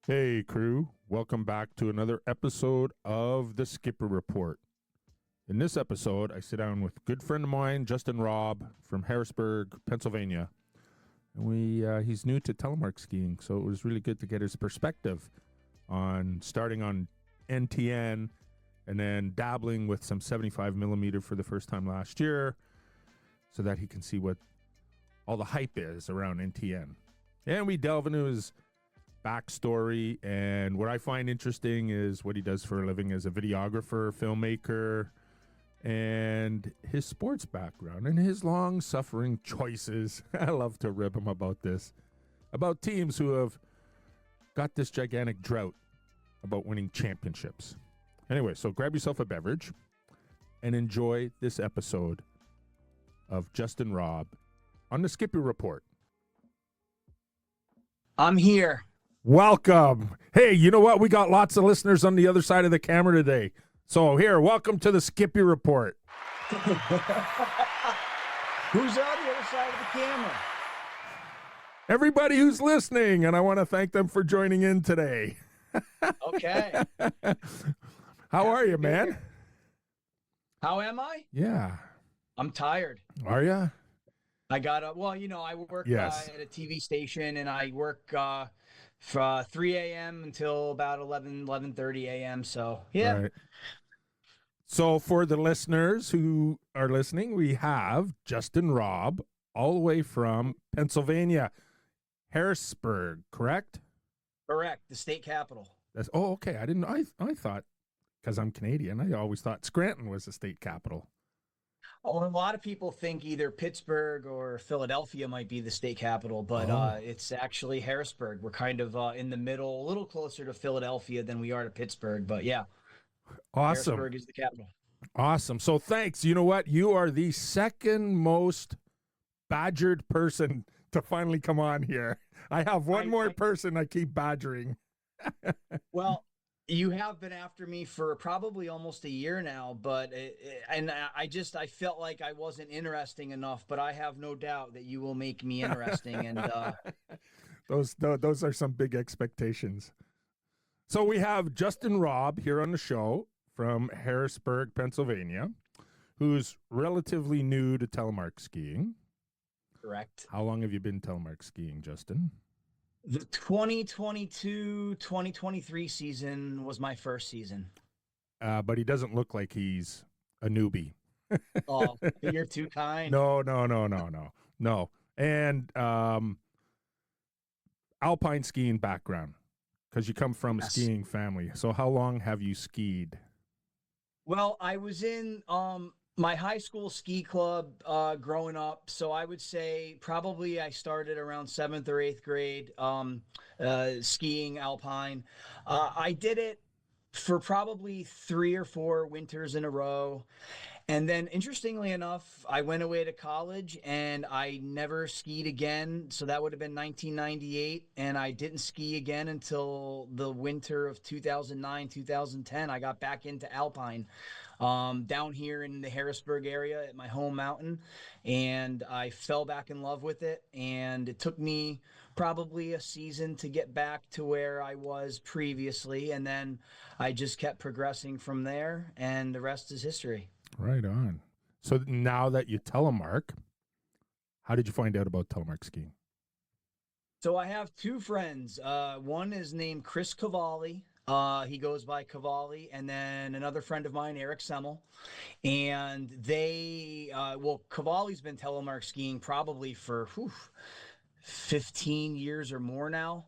Hey, crew. Welcome back to another episode of the Skipper Report. In this episode, I sit down with a good friend of mine, Justin Raub from Harrisburg, Pennsylvania. And he's new to telemark skiing, so it was really good to get his perspective on starting on NTN and then dabbling with some 75 millimeter for the first time last year so that he can see what all the hype is around NTN. And we delve into his backstory, and what I find interesting is what he does for a living as a videographer, filmmaker, and his sports background and his long-suffering choices. I love to rib him about this, about teams who have got this gigantic drought about winning championships. Anyway, so grab yourself a beverage and enjoy this episode of Justin Raub on the Skippy Report. I'm here. Welcome. Hey, you know what? We got lots of listeners on the other side of the camera today. So here, welcome to the Skippy Report. Who's on the other side of the camera? Everybody who's listening, and I want to thank them for joining in today. Okay. How are you, man? How am I? Yeah. I'm tired. Are you? I got I work Yes. at a TV station, and I work from 3 a.m. until about 11:30 a.m. So, yeah. Right. So for the listeners who are listening, we have Justin Raub, all the way from Pennsylvania, Harrisburg, correct? Correct. The state capital. Okay. I thought, because I'm Canadian, I always thought Scranton was the state capital. Oh, a lot of people think either Pittsburgh or Philadelphia might be the state capital, but it's actually Harrisburg. We're kind of in the middle, a little closer to Philadelphia than we are to Pittsburgh, but yeah. Awesome. Harrisburg is the capital. Awesome. So thanks. You know what? You are the second most badgered person to finally come on here. I have one more person I keep badgering. Well, you have been after me for probably almost a year now, but I felt like I wasn't interesting enough, but I have no doubt that you will make me interesting. And those are some big expectations. So we have Justin Raub here on the show from Harrisburg, Pennsylvania, who's relatively new to telemark skiing. Correct. How long have you been telemark skiing, Justin? The 2022-2023 season was my first season. But he doesn't look like he's a newbie. Oh, you're too kind. No. And alpine skiing background, because you come from a skiing family. So how long have you skied? Well, I was in my high school ski club growing up, so I would say probably I started around 7th or 8th grade skiing alpine. I did it for probably 3 or 4 winters in a row. And then, interestingly enough, I went away to college and I never skied again. So that would have been 1998. And I didn't ski again until the winter of 2009, 2010. I got back into alpine down here in the Harrisburg area at my home mountain. And I fell back in love with it. And it took me probably a season to get back to where I was previously. And then I just kept progressing from there. And the rest is history. Right on. So now that you telemark, how did you find out about telemark skiing? So I have 2 friends. One is named Chris Cavalli. He goes by Cavalli. And then another friend of mine, Eric Semmel. And Cavalli's been telemark skiing probably for 15 years or more now,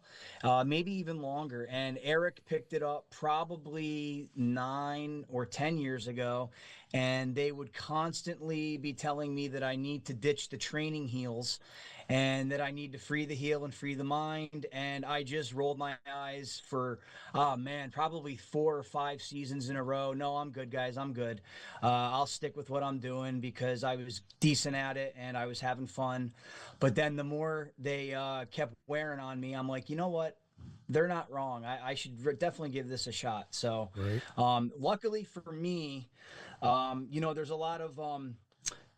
maybe even longer. And Eric picked it up probably 9 or 10 years ago. And they would constantly be telling me that I need to ditch the training heels and that I need to free the heel and free the mind. And I just rolled my eyes for, probably 4 or 5 seasons in a row. No, I'm good, guys. I'm good. I'll stick with what I'm doing because I was decent at it and I was having fun. But then the more they kept wearing on me, I'm like, you know what? They're not wrong. I should definitely give this a shot. So, right. Luckily for me, there's a lot of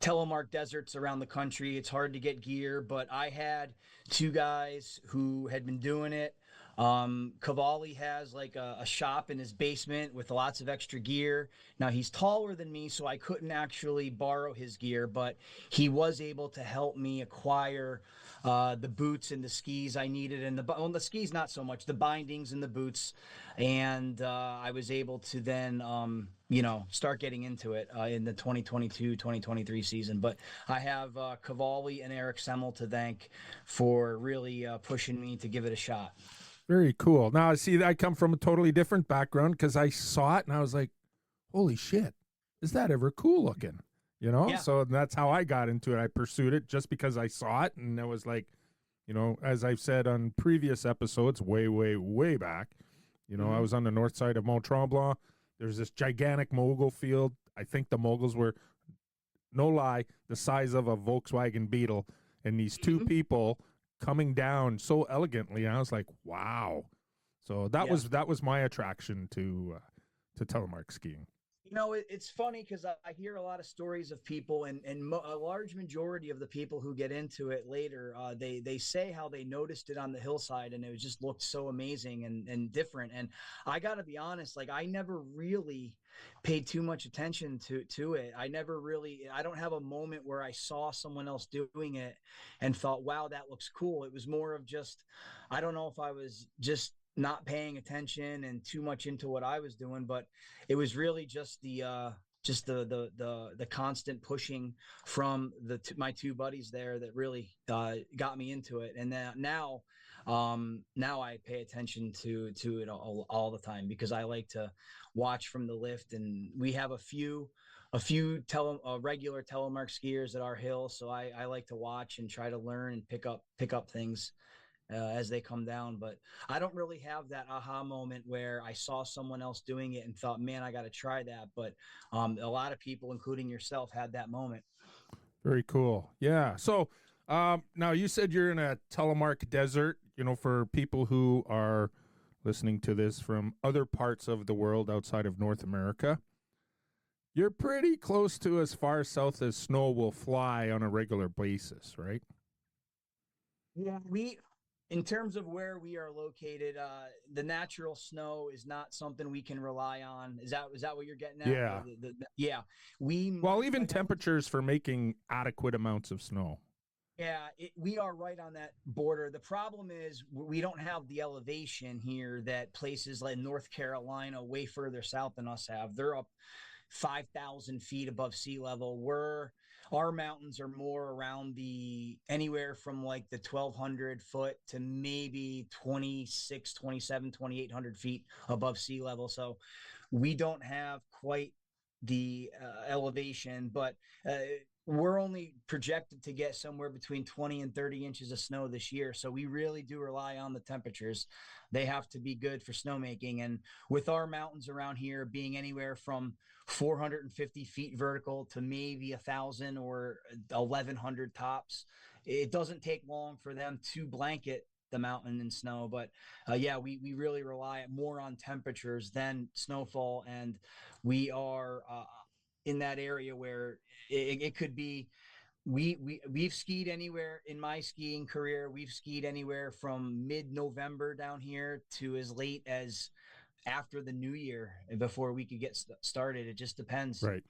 telemark deserts around the country. It's hard to get gear, but I had 2 guys who had been doing it Cavalli has like a shop in his basement with lots of extra gear. Now he's taller than me, so I couldn't actually borrow his gear, but he was able to help me acquire the boots and the skis I needed, and the skis not so much, the bindings and the boots, and I was able to then start getting into it in the 2022-2023 season. But I have Cavalli and Eric Semmel to thank for really pushing me to give it a shot. Very cool. Now, see, I come from a totally different background because I saw it and I was like, holy shit, is that ever cool looking? You know, Yeah. so that's how I got into it. I pursued it just because I saw it. And I was like, as I've said on previous episodes, way, way, way back, I was on the north side of Mont Tremblant. There's this gigantic mogul field. I think the moguls were, no lie, the size of a Volkswagen Beetle. And these two people coming down so elegantly, and I was like, wow. So that was my attraction to telemark skiing. It's funny because I hear a lot of stories of people, and a large majority of the people who get into it later, they say how they noticed it on the hillside, and it just looked so amazing and different. And I got to be honest, like I never really paid too much attention to it. I don't have a moment where I saw someone else doing it and thought, wow, that looks cool. It was more of just, I don't know if I was just not paying attention and too much into what I was doing, but it was really just the constant pushing from my two buddies there that really got me into it. And now I pay attention to it all the time because I like to watch from the lift, and we have a few regular telemark skiers at our hill, so I like to watch and try to learn and pick up things as they come down. But I don't really have that aha moment where I saw someone else doing it and thought, man, I got to try that. But a lot of people, including yourself, had that moment. Very cool. Yeah. So now you said you're in a telemark desert, for people who are listening to this from other parts of the world outside of North America. You're pretty close to as far south as snow will fly on a regular basis, right? Yeah, in terms of where we are located, the natural snow is not something we can rely on. Is that what you're getting at? Yeah. Yeah. Well, even temperatures for making adequate amounts of snow. Yeah, we are right on that border. The problem is we don't have the elevation here that places like North Carolina, way further south than us, have. They're up 5,000 feet above sea level. Our mountains are more around anywhere from like the 1,200 foot to maybe 26, 27, 2,800 feet above sea level. So we don't have quite the elevation, but we're only projected to get somewhere between 20 and 30 inches of snow this year. So we really do rely on the temperatures. They have to be good for snowmaking. And with our mountains around here being anywhere from 450 feet vertical to maybe 1,000 or 1,100 tops, it doesn't take long for them to blanket the mountain in snow. But yeah, we really rely more on temperatures than snowfall. And we are in that area where it could be, we've skied anywhere in my skiing career. We've skied anywhere from mid-November down here to as late as after the new year before we could get started. It just depends. Right.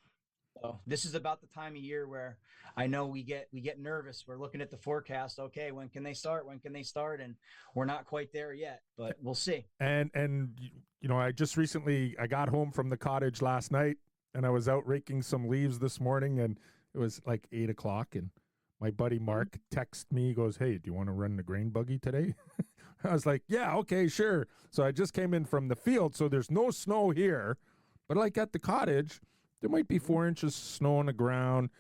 So this is about the time of year where I know we get nervous. We're looking at the forecast. Okay, when can they start? When can they start? And we're not quite there yet, but we'll see. And I just recently I got home from the cottage last night, and I was out raking some leaves this morning, and it was like 8:00, and my buddy Mark texted me. He goes, "Hey, do you want to run the grain buggy today?" I was like, "Yeah, okay, sure." So I just came in from the field, so there's no snow here, but like at the cottage, there might be 4 inches of snow on the ground.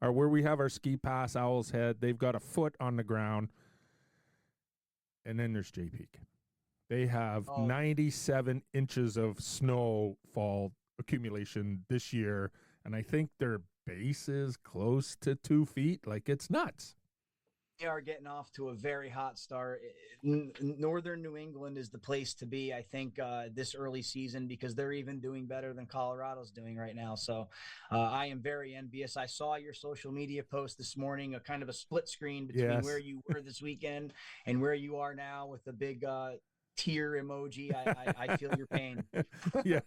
Or where we have our ski pass, Owl's Head, they've got a foot on the ground. And then there's J Peak. They have 97 inches of snowfall accumulation this year, and I think their base is close to 2 feet. Like, it's nuts. They are getting off to a very hot start. Northern New England is the place to be, I think, this early season, because they're even doing better than Colorado's doing right now. So I am very envious. I saw your social media post this morning, a kind of a split screen between where you were this weekend and where you are now with the big tear emoji. I feel your pain. Yeah,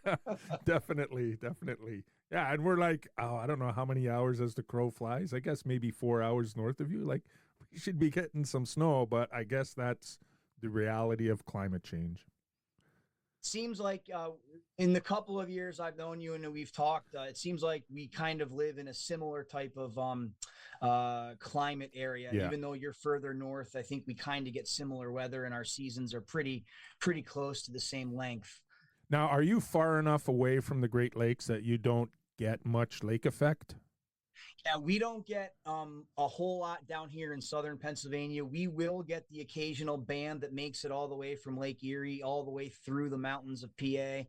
definitely, definitely. Yeah, and we're like, oh, I don't know how many hours as the crow flies. I guess maybe 4 hours north of you. Like, we should be getting some snow, but I guess that's the reality of climate change. Seems like in the couple of years I've known you and we've talked, it seems like we kind of live in a similar type of climate area. Yeah. Even though you're further north, I think we kind of get similar weather, and our seasons are pretty close to the same length. Now, are you far enough away from the Great Lakes that you don't get much lake effect? Yeah, we don't get a whole lot down here in southern Pennsylvania. We will get the occasional band that makes it all the way from Lake Erie, all the way through the mountains of PA,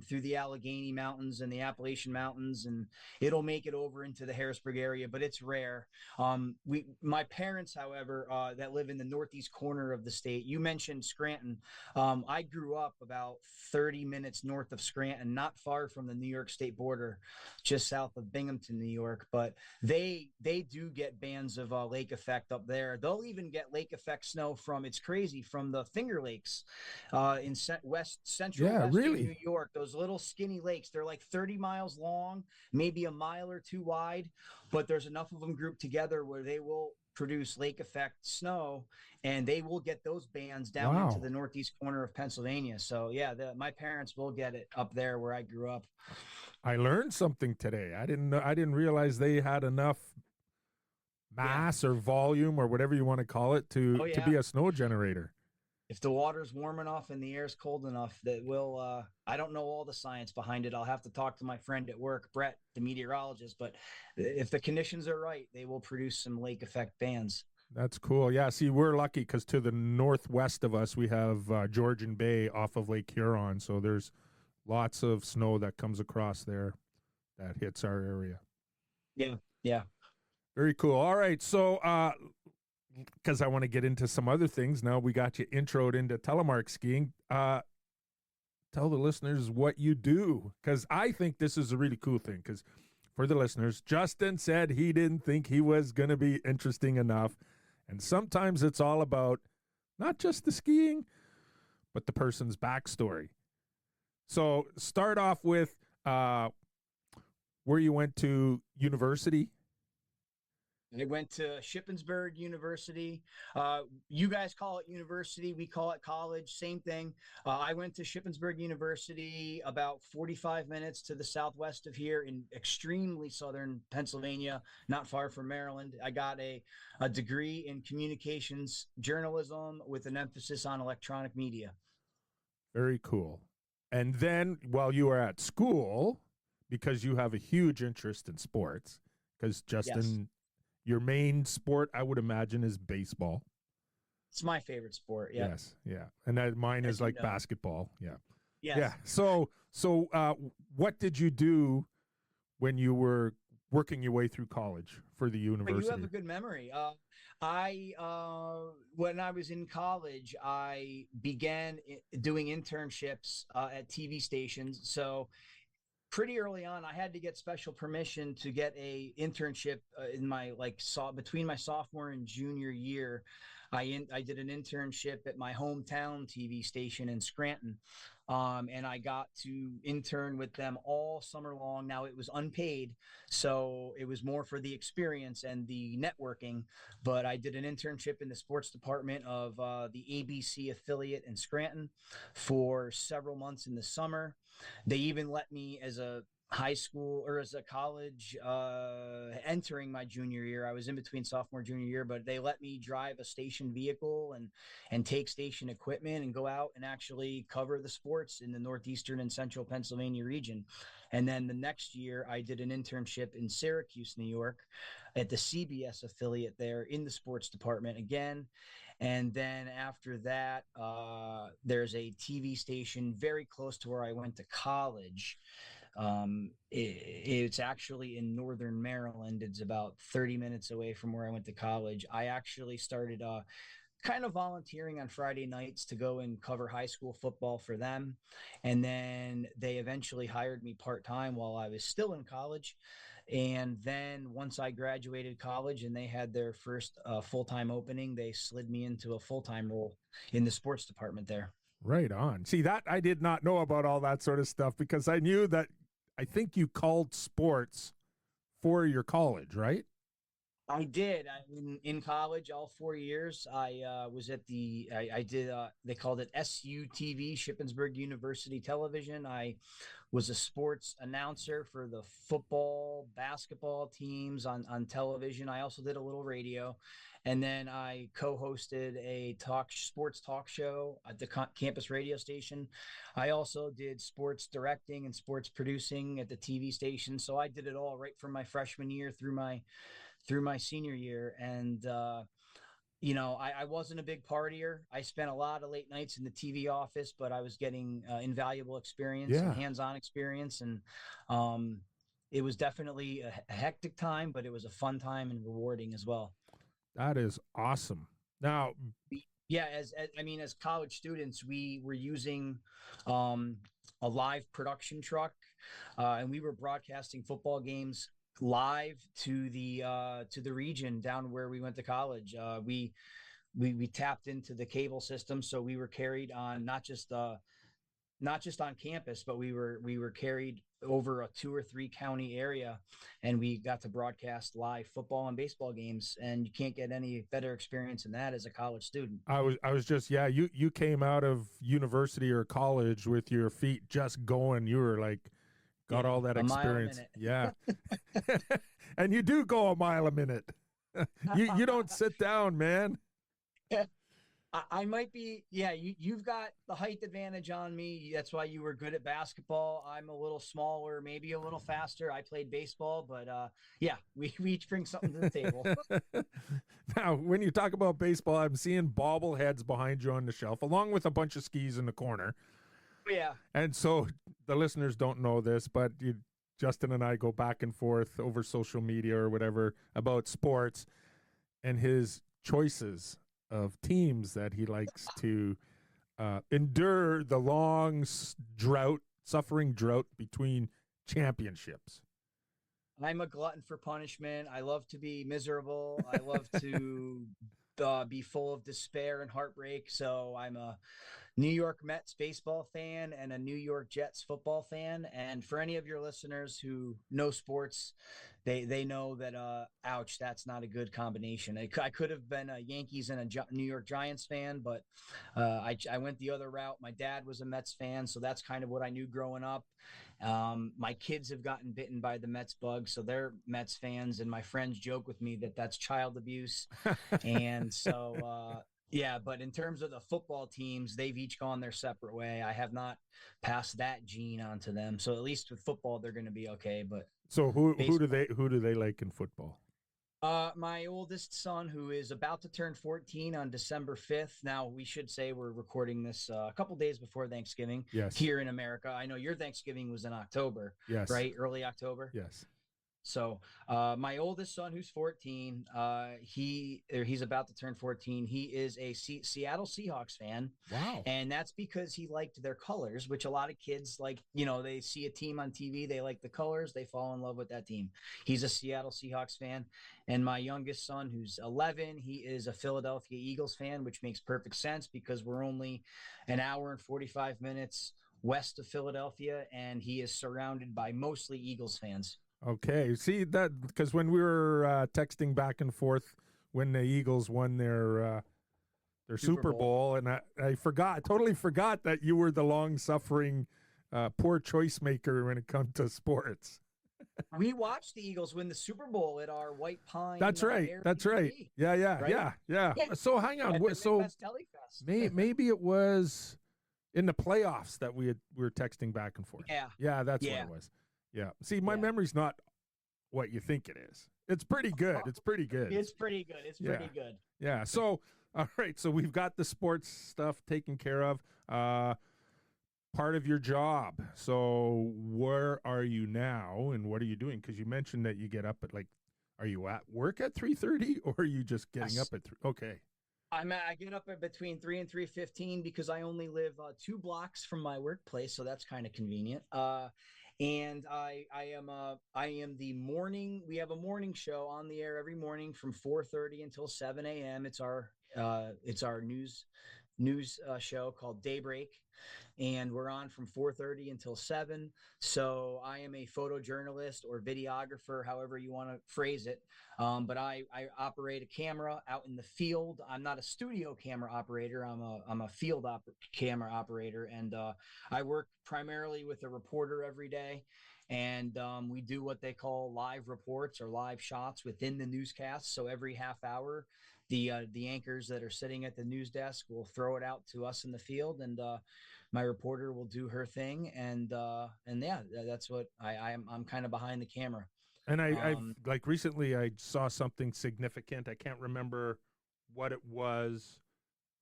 through the Allegheny Mountains and the Appalachian Mountains, and it'll make it over into the Harrisburg area, but it's rare. My parents, however, that live in the northeast corner of the state. You mentioned Scranton. I grew up about 30 minutes north of Scranton, not far from the New York State border, just south of Binghamton, New York. But they do get bands of lake effect up there. They'll even get lake effect snow from, it's crazy, from the Finger Lakes in central Yeah, western New really? York. Those little skinny lakes, they're like 30 miles long, maybe a mile or two wide, but there's enough of them grouped together where they will produce lake effect snow, and they will get those bands down into Wow. the northeast corner of Pennsylvania. So yeah, my parents will get it up there where I grew up. I learned something today. I didn't realize they had enough Yeah. mass or volume or whatever you want to call it Oh to yeah. be a snow generator. If the water's warm enough and the air's cold enough, that will I don't know all the science behind it. I'll have to talk to my friend at work, Brett, the meteorologist, but if the conditions are right, they will produce some lake effect bands. That's cool. Yeah, see, we're lucky because to the northwest of us, we have Georgian Bay off of Lake Huron. So there's lots of snow that comes across there that hits our area. Yeah. Yeah. Very cool. All right. So, because I want to get into some other things now, we got you introed into telemark skiing. Tell the listeners what you do, because I think this is a really cool thing. Because for the listeners, Justin said he didn't think he was going to be interesting enough. And sometimes it's all about not just the skiing, but the person's backstory. So start off with where you went to university. I went to Shippensburg University. You guys call it university. We call it college. Same thing. I went to Shippensburg University, about 45 minutes to the southwest of here in extremely southern Pennsylvania, not far from Maryland. I got a degree in communications journalism with an emphasis on electronic media. Very cool. And then while you were at school, because you have a huge interest in sports, because Yes, Justin, your main sport, I would imagine, is baseball. it's my favorite sport. Yep, Yes, yeah, and that mine is as you like know. basketball. Yeah, yeah. Yes. So, what did you do when you were working your way through college for the But you have a university? good memory. I when I was in college, I began doing internships at TV stations. So pretty early on, I had to get special permission to get a internship in my between my sophomore and junior year. I did an internship at my hometown TV station in Scranton, and I got to intern with them all summer long. Now it was unpaid, so it was more for the experience and the networking. But I did an internship in the sports department of the ABC affiliate in Scranton for several months in the summer. They even let me, as a high school or as a college entering my junior year, I was in between sophomore and junior year, but they let me drive a station vehicle and take station equipment and go out and actually cover the sports in the northeastern and central Pennsylvania region. And then the next year I did an internship in Syracuse, New York, at the CBS affiliate there in the sports department again. And then after that, there's a TV station very close to where I went to college. It's actually in northern Maryland. It's about 30 minutes away from where I went to college. I actually started kind of volunteering on Friday nights to go and cover high school football for them. And then they eventually hired me part time while I was still in college. And then once I graduated college and they had their first full-time opening, they slid me into a full-time role in the sports department there. Right on. See, that I did not know about all that sort of stuff because I knew that I think you called sports for your college, right? I did. In college, all 4 years, I was at I did, they called it SUTV, Shippensburg University Television. I was a sports announcer for the football, basketball teams on television. I also did a little radio. And then I co-hosted a sports talk show at the campus radio station. I also did sports directing and sports producing at the TV station. So I did it all right from my freshman year through my senior year. And I wasn't a big partier. I spent a lot of late nights in the TV office, but I was getting invaluable experience and Yeah, hands-on experience. And it was definitely a hectic time, but it was a fun time and rewarding as well. that is awesome. Now, Yeah, as college students, we were using a live production truck, and we were broadcasting football games live to the region down where we went to college. We tapped into the cable system, so we were carried on not just on campus, but we were carried over a 2 or 3 county area, and we got to broadcast live football and baseball games. And you can't get any better experience than that as a college student. I was just you came out of university or college with your feet just going. You were like got all that a mile a experience. minute. Yeah. And you do go a mile a minute. You don't sit down, man. I might be, yeah, you've got the height advantage on me. That's why you were good at basketball. I'm a little smaller, maybe a little faster. I played baseball, but yeah, we each bring something to the table. Now, when you talk about baseball, I'm seeing bobbleheads behind you on the shelf, along with a bunch of skis in the corner. Yeah. And so the listeners don't know this, but Justin and I go back and forth over social media or whatever about sports and his choices of teams that he likes to endure the long suffering drought between championships. I'm a glutton for punishment. I love to be miserable. I love to be full of despair and heartbreak. So I'm a New York Mets baseball fan and a New York Jets football fan. And for any of your listeners who know sports, they know that ouch, that's not a good combination. I could have been a Yankees and a New York Giants fan, but I went the other route. My dad was a Mets fan, so that's kind of what I knew growing up. My kids have gotten bitten by the Mets bug, so they're Mets fans, and my friends joke with me that that's child abuse. And so yeah, but in terms of the football teams, they've each gone their separate way. I have not passed that gene on to them. So at least with football, they're going to be okay. But so who do they like in football? My oldest son, who is about to turn 14 on December 5th. Now, we should say we're recording this a couple days before Thanksgiving. Yes. Here in America. I know your Thanksgiving was in October. Yes. Right? Early October. Yes. So my oldest son, who's 14, he's about to turn 14. He is a Seattle Seahawks fan. Wow. And that's because he liked their colors, which a lot of kids like, they see a team on TV, they like the colors, they fall in love with that team. He's a Seattle Seahawks fan. And my youngest son, who's 11, he is a Philadelphia Eagles fan, which makes perfect sense because we're only an hour and 45 minutes west of Philadelphia, and he is surrounded by mostly Eagles fans. Okay. See that because when we were texting back and forth when the Eagles won their Super Bowl, and I totally forgot that you were the long-suffering poor choice maker when it comes to sports. We watched the Eagles win the Super Bowl at our White Pine. That's right. That's right. Yeah. Right? Yeah. So hang on. So maybe it was in the playoffs that we were texting back and forth. Yeah, that's what it was. Yeah. See, my memory's not what you think it is. It's pretty good. It's pretty good. It's pretty good. It's pretty good. Yeah. So, all right. So we've got the sports stuff taken care of. Part of your job. So where are you now and what are you doing? Because you mentioned that you get up at are you at work at 3:30 or are you just getting up at 3? Okay. I get up at between 3 and 3:15 because I only live 2 blocks from my workplace. So that's kind of convenient. and I am the morning. We have a morning show on the air every morning from 4:30 until 7 a.m. It's our news show called Daybreak, and we're on from 4:30 until 7. So I am a photojournalist or videographer, however you want to phrase it. But I operate a camera out in the field. I'm not a studio camera operator. I'm a field camera operator, and I work primarily with a reporter every day. And we do what they call live reports or live shots within the newscast. So every half hour, the anchors that are sitting at the news desk will throw it out to us in the field, and my reporter will do her thing, and yeah, that's what I'm kind of behind the camera. And I've Um, like recently I saw something significant. I can't remember what it was.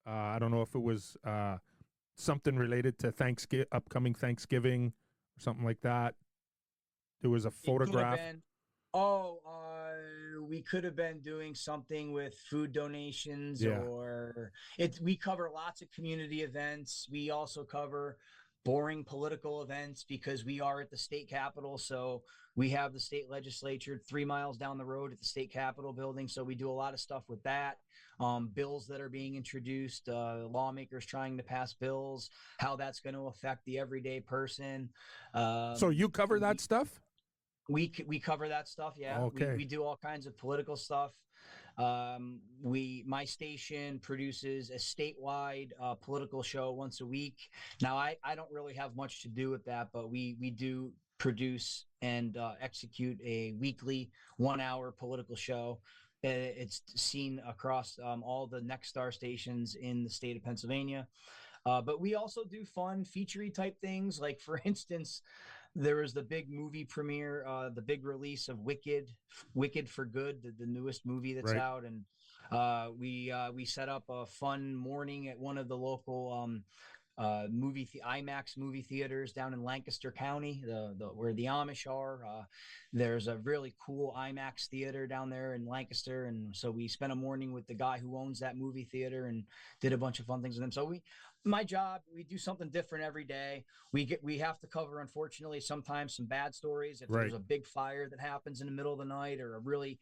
I don't know if it was something related to upcoming Thanksgiving or something like that. There was a it could have photograph. been, we could have been doing something with food donations, Yeah, or it's we cover lots of community events. We also cover boring political events because we are at the state capitol. So we have the state legislature 3 miles down the road at the state capitol building. So we do a lot of stuff with that. Bills that are being introduced, lawmakers trying to pass bills, how that's going to affect the everyday person. so you cover that We stuff? we cover that stuff. Yeah, Okay, we do all kinds of political stuff. We my station produces a statewide political show once a week. Now I don't really have much to do with that, but we do produce and execute a weekly 1 hour political show. It's seen across all the Next Star stations in the state of Pennsylvania. But we also do fun featurey type things. Like, for instance, there was the big movie premiere, the big release of Wicked for Good, the newest movie that's right. out, and we set up a fun morning at one of the local IMAX movie theaters down in Lancaster County, the where the Amish are. There's a really cool IMAX theater down there in Lancaster, and so we spent a morning with the guy who owns that movie theater and did a bunch of fun things with him. So my job, we do something different every day. We have to cover, unfortunately, sometimes some bad stories. If there's Right. a big fire that happens in the middle of the night, or a really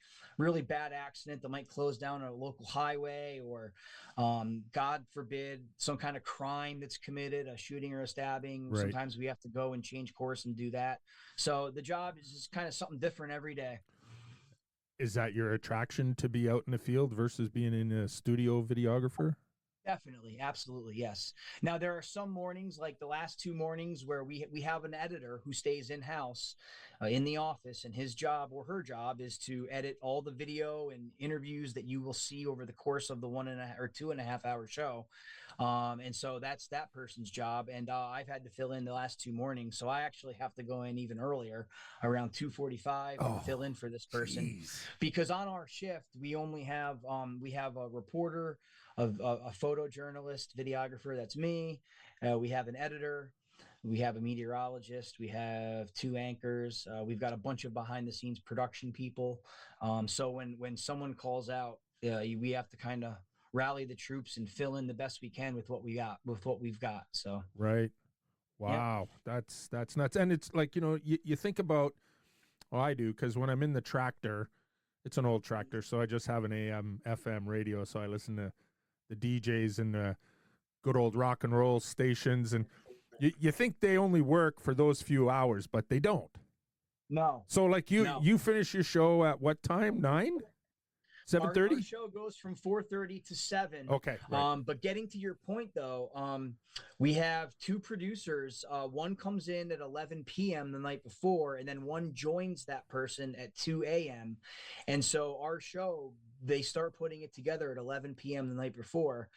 bad accident that might close down a local highway, or God forbid, some kind of crime that's committed, a shooting or a stabbing. Right. Sometimes we have to go and change course and do that. So the job is just kind of something different every day. Is that your attraction to be out in the field versus being in a studio videographer? Definitely, absolutely, yes. Now there are some mornings, like the last 2 mornings, where we have an editor who stays in house, in the office, and his job or her job is to edit all the video and interviews that you will see over the course of the 2.5 hour show. And so that's that person's job, and I've had to fill in the last 2 mornings, so I actually have to go in even earlier, around 2:45, and Oh, fill in for this person, jeez. because on our shift we only have we have a reporter, a photojournalist, videographer. That's me. We have an editor. We have a meteorologist. We have 2 anchors. We've got a bunch of behind the scenes production people. So when someone calls out, we have to kind of rally the troops and fill in the best we can with what we've got. So Right. yeah. Wow. That's nuts. And it's like, you think about, well, I do, because when I'm in the tractor, it's an old tractor, so I just have an AM, FM radio, so I listen to the DJs and the good old rock and roll stations, and you think they only work for those few hours, but they don't. No, So like you no. you finish your show at what time? 9? Our 7:30? show goes from 4:30 to 7. Okay, right. But getting to your point, though, we have two producers. One comes in at 11 p.m. the night before, and then one joins that person at 2 a.m. And so our show, they start putting it together at 11 p.m. the night before.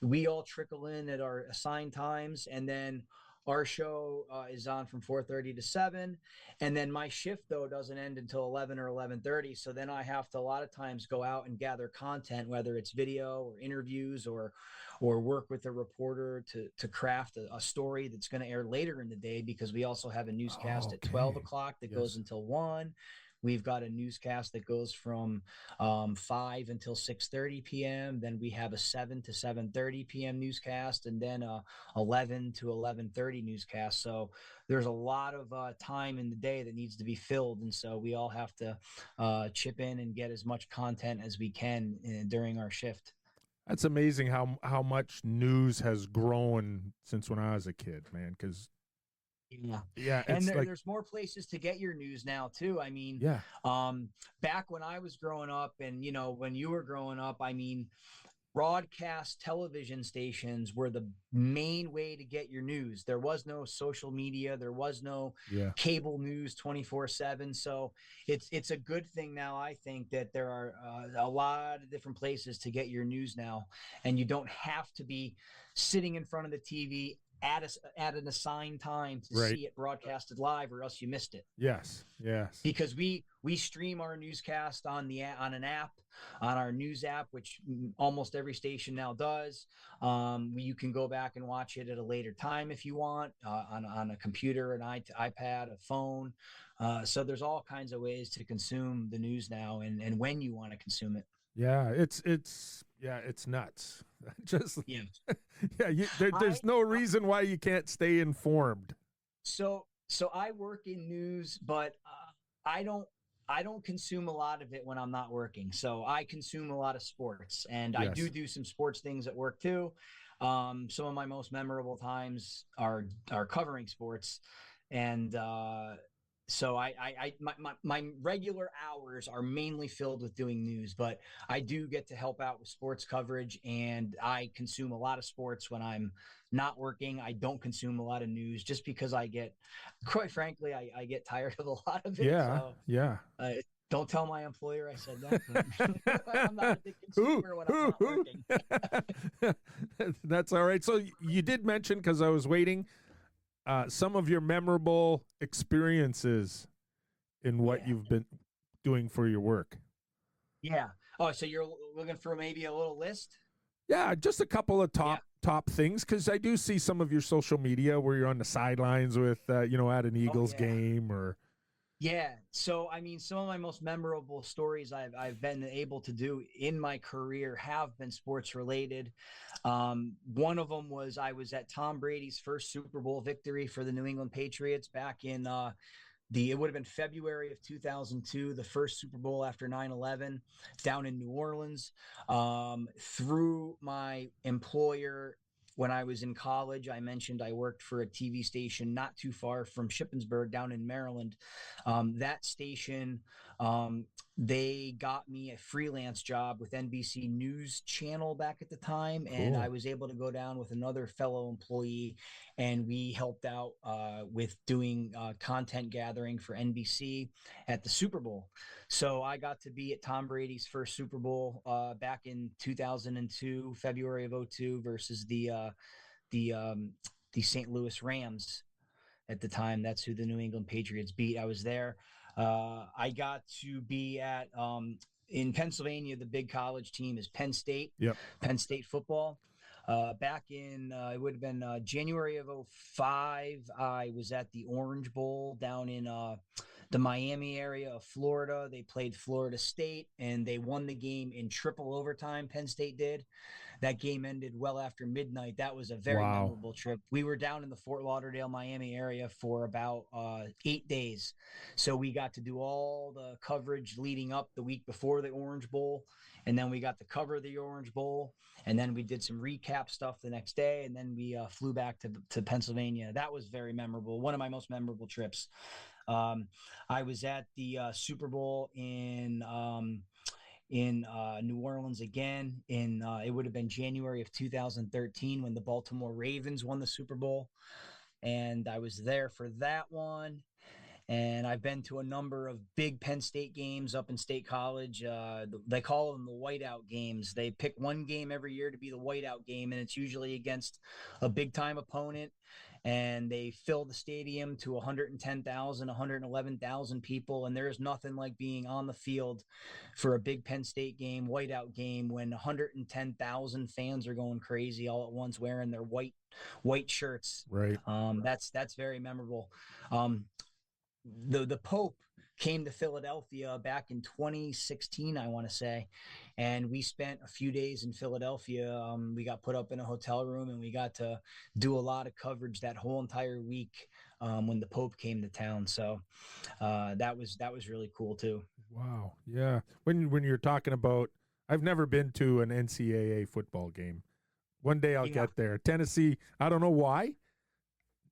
We all trickle in at our assigned times, and then our show is on from 4:30 to 7, and then my shift, though, doesn't end until 11 or 11:30. So then I have to a lot of times go out and gather content, whether it's video or interviews, or work with a reporter to craft a story that's going to air later in the day, because we also have a newscast at 12 Okay. o'clock that goes Yes. until 1. We've got a newscast that goes from 5 until 6:30 p.m. Then we have a 7 to 7:30 p.m. newscast, and then a 11 to 11:30 newscast. So there's a lot of time in the day that needs to be filled, and so we all have to chip in and get as much content as we can during our shift. That's amazing how much news has grown since when I was a kid, man. Because Yeah. yeah, And it's like there's more places to get your news now too. I mean, yeah, back when I was growing up and when you were growing up, I mean, broadcast television stations were the main way to get your news. There was no social media, there was no yeah, cable news 24/7. So it's a good thing now, I think, that there are a lot of different places to get your news now, and you don't have to be sitting in front of the TV at an assigned time to right. see it broadcasted live, or else you missed it. Yes, yes, Because we stream our newscast on an app, on our news app, which almost every station now does. You can go back and watch it at a later time if you want, on a computer, an iPad, a phone. So there's all kinds of ways to consume the news now, and when you want to consume it. yeah. It's nuts. Just Yeah. yeah. There's I no reason why you can't stay informed. so I work in news, but I don't I don't consume a lot of it when I'm not working. So I consume a lot of sports, and I Yes. do some sports things at work too. Some of my most memorable times are covering sports, and so my regular hours are mainly filled with doing news, but I do get to help out with sports coverage, and I consume a lot of sports when I'm not working. I don't consume a lot of news just because quite frankly, I get tired of a lot of it. Yeah. So Yeah. uh, don't tell my employer I said that, but I'm not a big Who? consumer when I'm Who? not Who? working. That's all right. So you did mention, because I was waiting, some of your memorable experiences in what Yeah. you've been doing for your work. Yeah. Oh, so you're looking for maybe a little list? Yeah, just a couple of Yeah. top things, because I do see some of your social media where you're on the sidelines with at an Oh, Eagles yeah. game or Yeah. So, I mean, some of my most memorable stories I've been able to do in my career have been sports related. One of them was I was at Tom Brady's first Super Bowl victory for the New England Patriots back in it would have been February of 2002, the first Super Bowl after 9/11, down in New Orleans. Through my employer, when I was in college, I mentioned I worked for a TV station not too far from Shippensburg down in Maryland. That station, um, they got me a freelance job with NBC News Channel back at the time, and I cool. was able to go down with another fellow employee, and we helped out with doing content gathering for NBC at the Super Bowl. So I got to be at Tom Brady's first Super Bowl back in 2002, February of '02, versus the um, the St. Louis Rams at the time. That's who the New England Patriots beat. I was there. I got to be at in Pennsylvania. The big college team is Penn State. Yep. Penn State football. Back in it would have been January of '05. I was at the Orange Bowl down in the Miami area of Florida. They played Florida State, and they won the game in triple overtime. Penn State did. That game ended well after midnight. That was a very Wow. memorable trip. We were down in the Fort Lauderdale, Miami area for about 8 days. So we got to do all the coverage leading up the week before the Orange Bowl. And then we got to cover the Orange Bowl. And then we did some recap stuff the next day. And then we flew back to Pennsylvania. That was very memorable. One of my most memorable trips. Um, I was at the Super Bowl in New Orleans again. It would have been January of 2013 when the Baltimore Ravens won the Super Bowl, and I was there for that one. And I've been to a number of big Penn State games up in State College. They call them the whiteout games. They pick one game every year to be the whiteout game, and it's usually against a big time opponent. And they fill the stadium to 110,000, 111,000 people. And there's nothing like being on the field for a big Penn State game, whiteout game, when 110,000 fans are going crazy all at once wearing their white shirts. Right. That's very memorable. Um, the Pope came to Philadelphia back in 2016, I want to say, and we spent a few days in Philadelphia. We got put up in a hotel room, and we got to do a lot of coverage that whole entire week when the Pope came to town. So that was really cool too. Wow. Yeah. When you're talking about, I've never been to an NCAA football game. One day I'll Yeah. get there. Tennessee, I don't know why.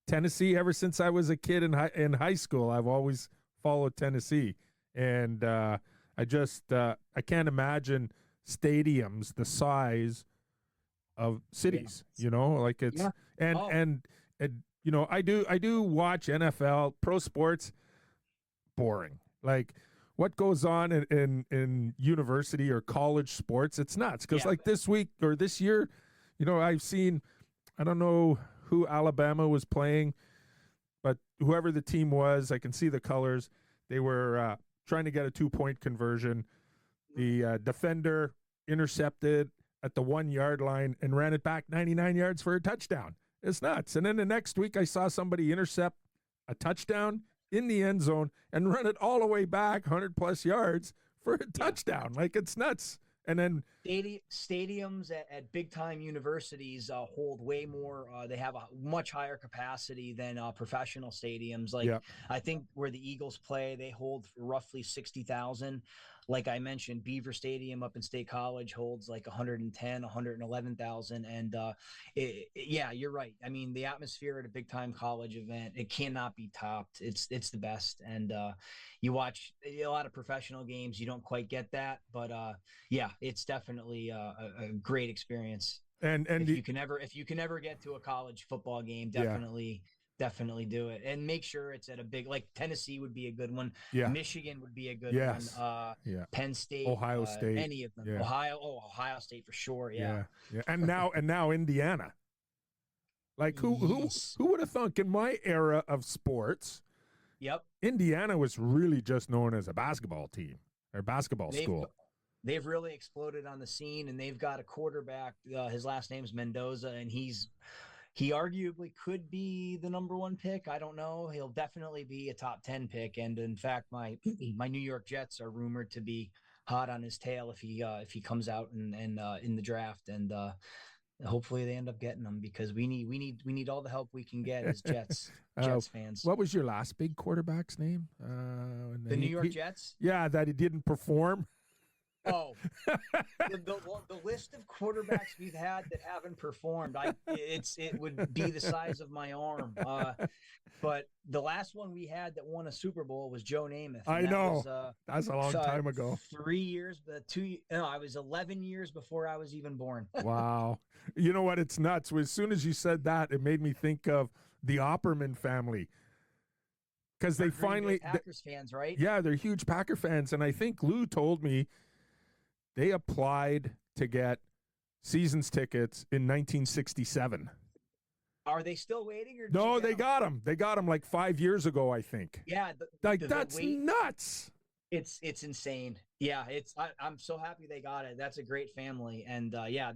Tennessee, ever since I was a kid in high school, I've always followed Tennessee. And I can't imagine stadiums the size of cities, like it's, Yeah. and, Oh, and, and, I do watch NFL, pro sports, boring. Like what goes on in university or college sports, it's nuts. Because yeah. like this week or this year, I've seen, I don't know who Alabama was playing, but whoever the team was, I can see the colors. They were trying to get a 2-point conversion. The defender intercepted at the 1-yard line and ran it back 99 yards for a touchdown. It's nuts. And then the next week, I saw somebody intercept a touchdown in the end zone and run it all the way back 100+ yards for a touchdown. Like, it's nuts. And then Stadiums at big time universities hold way more. They have a much higher capacity than professional stadiums. Like, yeah, I think where the Eagles play, they hold roughly 60,000. Like I mentioned, Beaver Stadium up in State College holds like 110, 111,000. And yeah, you're right. I mean, the atmosphere at a big time college event, it cannot be topped. It's the best. And you watch a lot of professional games, you don't quite get that, but yeah, it's definitely a great experience. and If you can ever get to a college football game, yeah, definitely do it, and make sure it's at a big, like Tennessee would be a good one. yeah, Michigan would be a good one. yes, yeah, Penn State, Ohio State, any of them. yeah, Ohio State for sure. Yeah. yeah, yeah, and now Indiana. Like Yes. who would have thunk in my era of sports, Yep. Indiana was really just known as a basketball team or basketball They've school. they've really exploded on the scene, and they've got a quarterback. His last name's Mendoza, and he arguably could be the number one pick. I don't know. He'll definitely be a top 10 pick. And in fact, my New York Jets are rumored to be hot on his tail if he comes out and in the draft. And hopefully they end up getting him, because we need all the help we can get as Jets fans. What was your last big quarterback's name? The New York Jets. Yeah, that he didn't perform. Oh, the list of quarterbacks we've had that haven't performed, it would be the size of my arm. But the last one we had that won a Super Bowl was Joe Namath. I know. That's a long time ago. 3 years, I was 11 years before I was even born. Wow. You know what? It's nuts. As soon as you said that, it made me think of the Opperman family. Because they finally Packers fans, right? Yeah, they're huge Packer fans. And I think Lou told me they applied to get seasons tickets in 1967. Are they still waiting? Or No, they got them. They got them like 5 years ago, I think. Yeah, that's nuts. It's insane. Yeah, I'm so happy they got it. That's a great family, and yeah,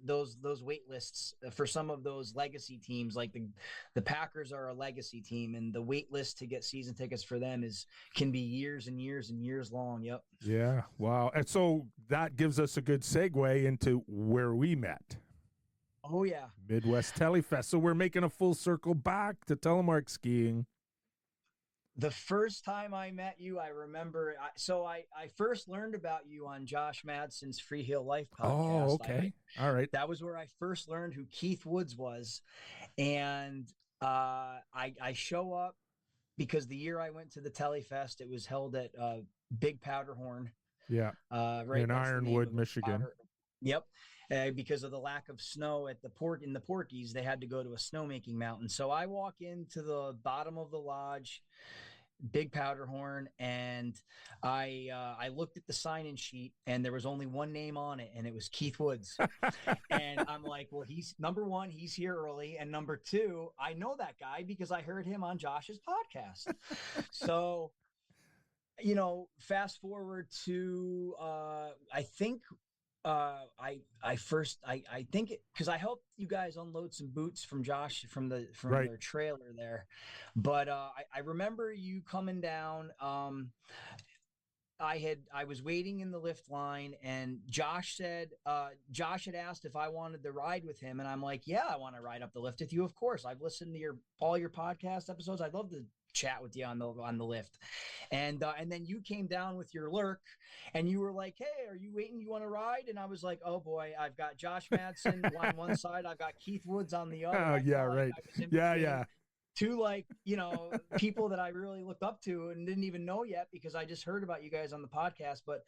those wait lists for some of those legacy teams, like the Packers are a legacy team, and the wait list to get season tickets for them can be years and years and years long. Yep. Yeah. Wow. And so that gives us a good segue into where we met. Oh yeah, Midwest Telefest. So we're making a full circle back to telemark skiing. The first time I met you, I remember. I first learned about you on Josh Madsen's Free Heel Life podcast. Oh, okay. All right. That was where I first learned who Keith Woods was, and I show up because the year I went to the Telefest, it was held at Big Powderhorn. Yeah. Right in Ironwood, Michigan. Yep. Because of the lack of snow in the Porkies, they had to go to a snowmaking mountain. So I walk into the bottom of the lodge, Big Powderhorn, and I looked at the sign-in sheet, and there was only one name on it, and it was Keith Woods. And I'm like, well, he's number one, he's here early, and number two, I know that guy because I heard him on Josh's podcast. So, fast forward to I think I think because I helped you guys unload some boots from Josh from Right. their trailer there, but I remember you coming down. I was waiting in the lift line, and Josh had asked if I wanted to ride with him, and I'm like, yeah, I want to ride up the lift with you, of course. I've listened to all your podcast episodes. I'd love to chat with you on the lift. And then you came down with your lurk, and you were like, hey, are you waiting, you want to ride? And I was like, oh boy, I've got Josh Madsen on one side, I've got Keith Woods on the other. Oh, I yeah, felt like right. I was in Yeah, between yeah. two, like, people that I really looked up to and didn't even know yet because I just heard about you guys on the podcast. But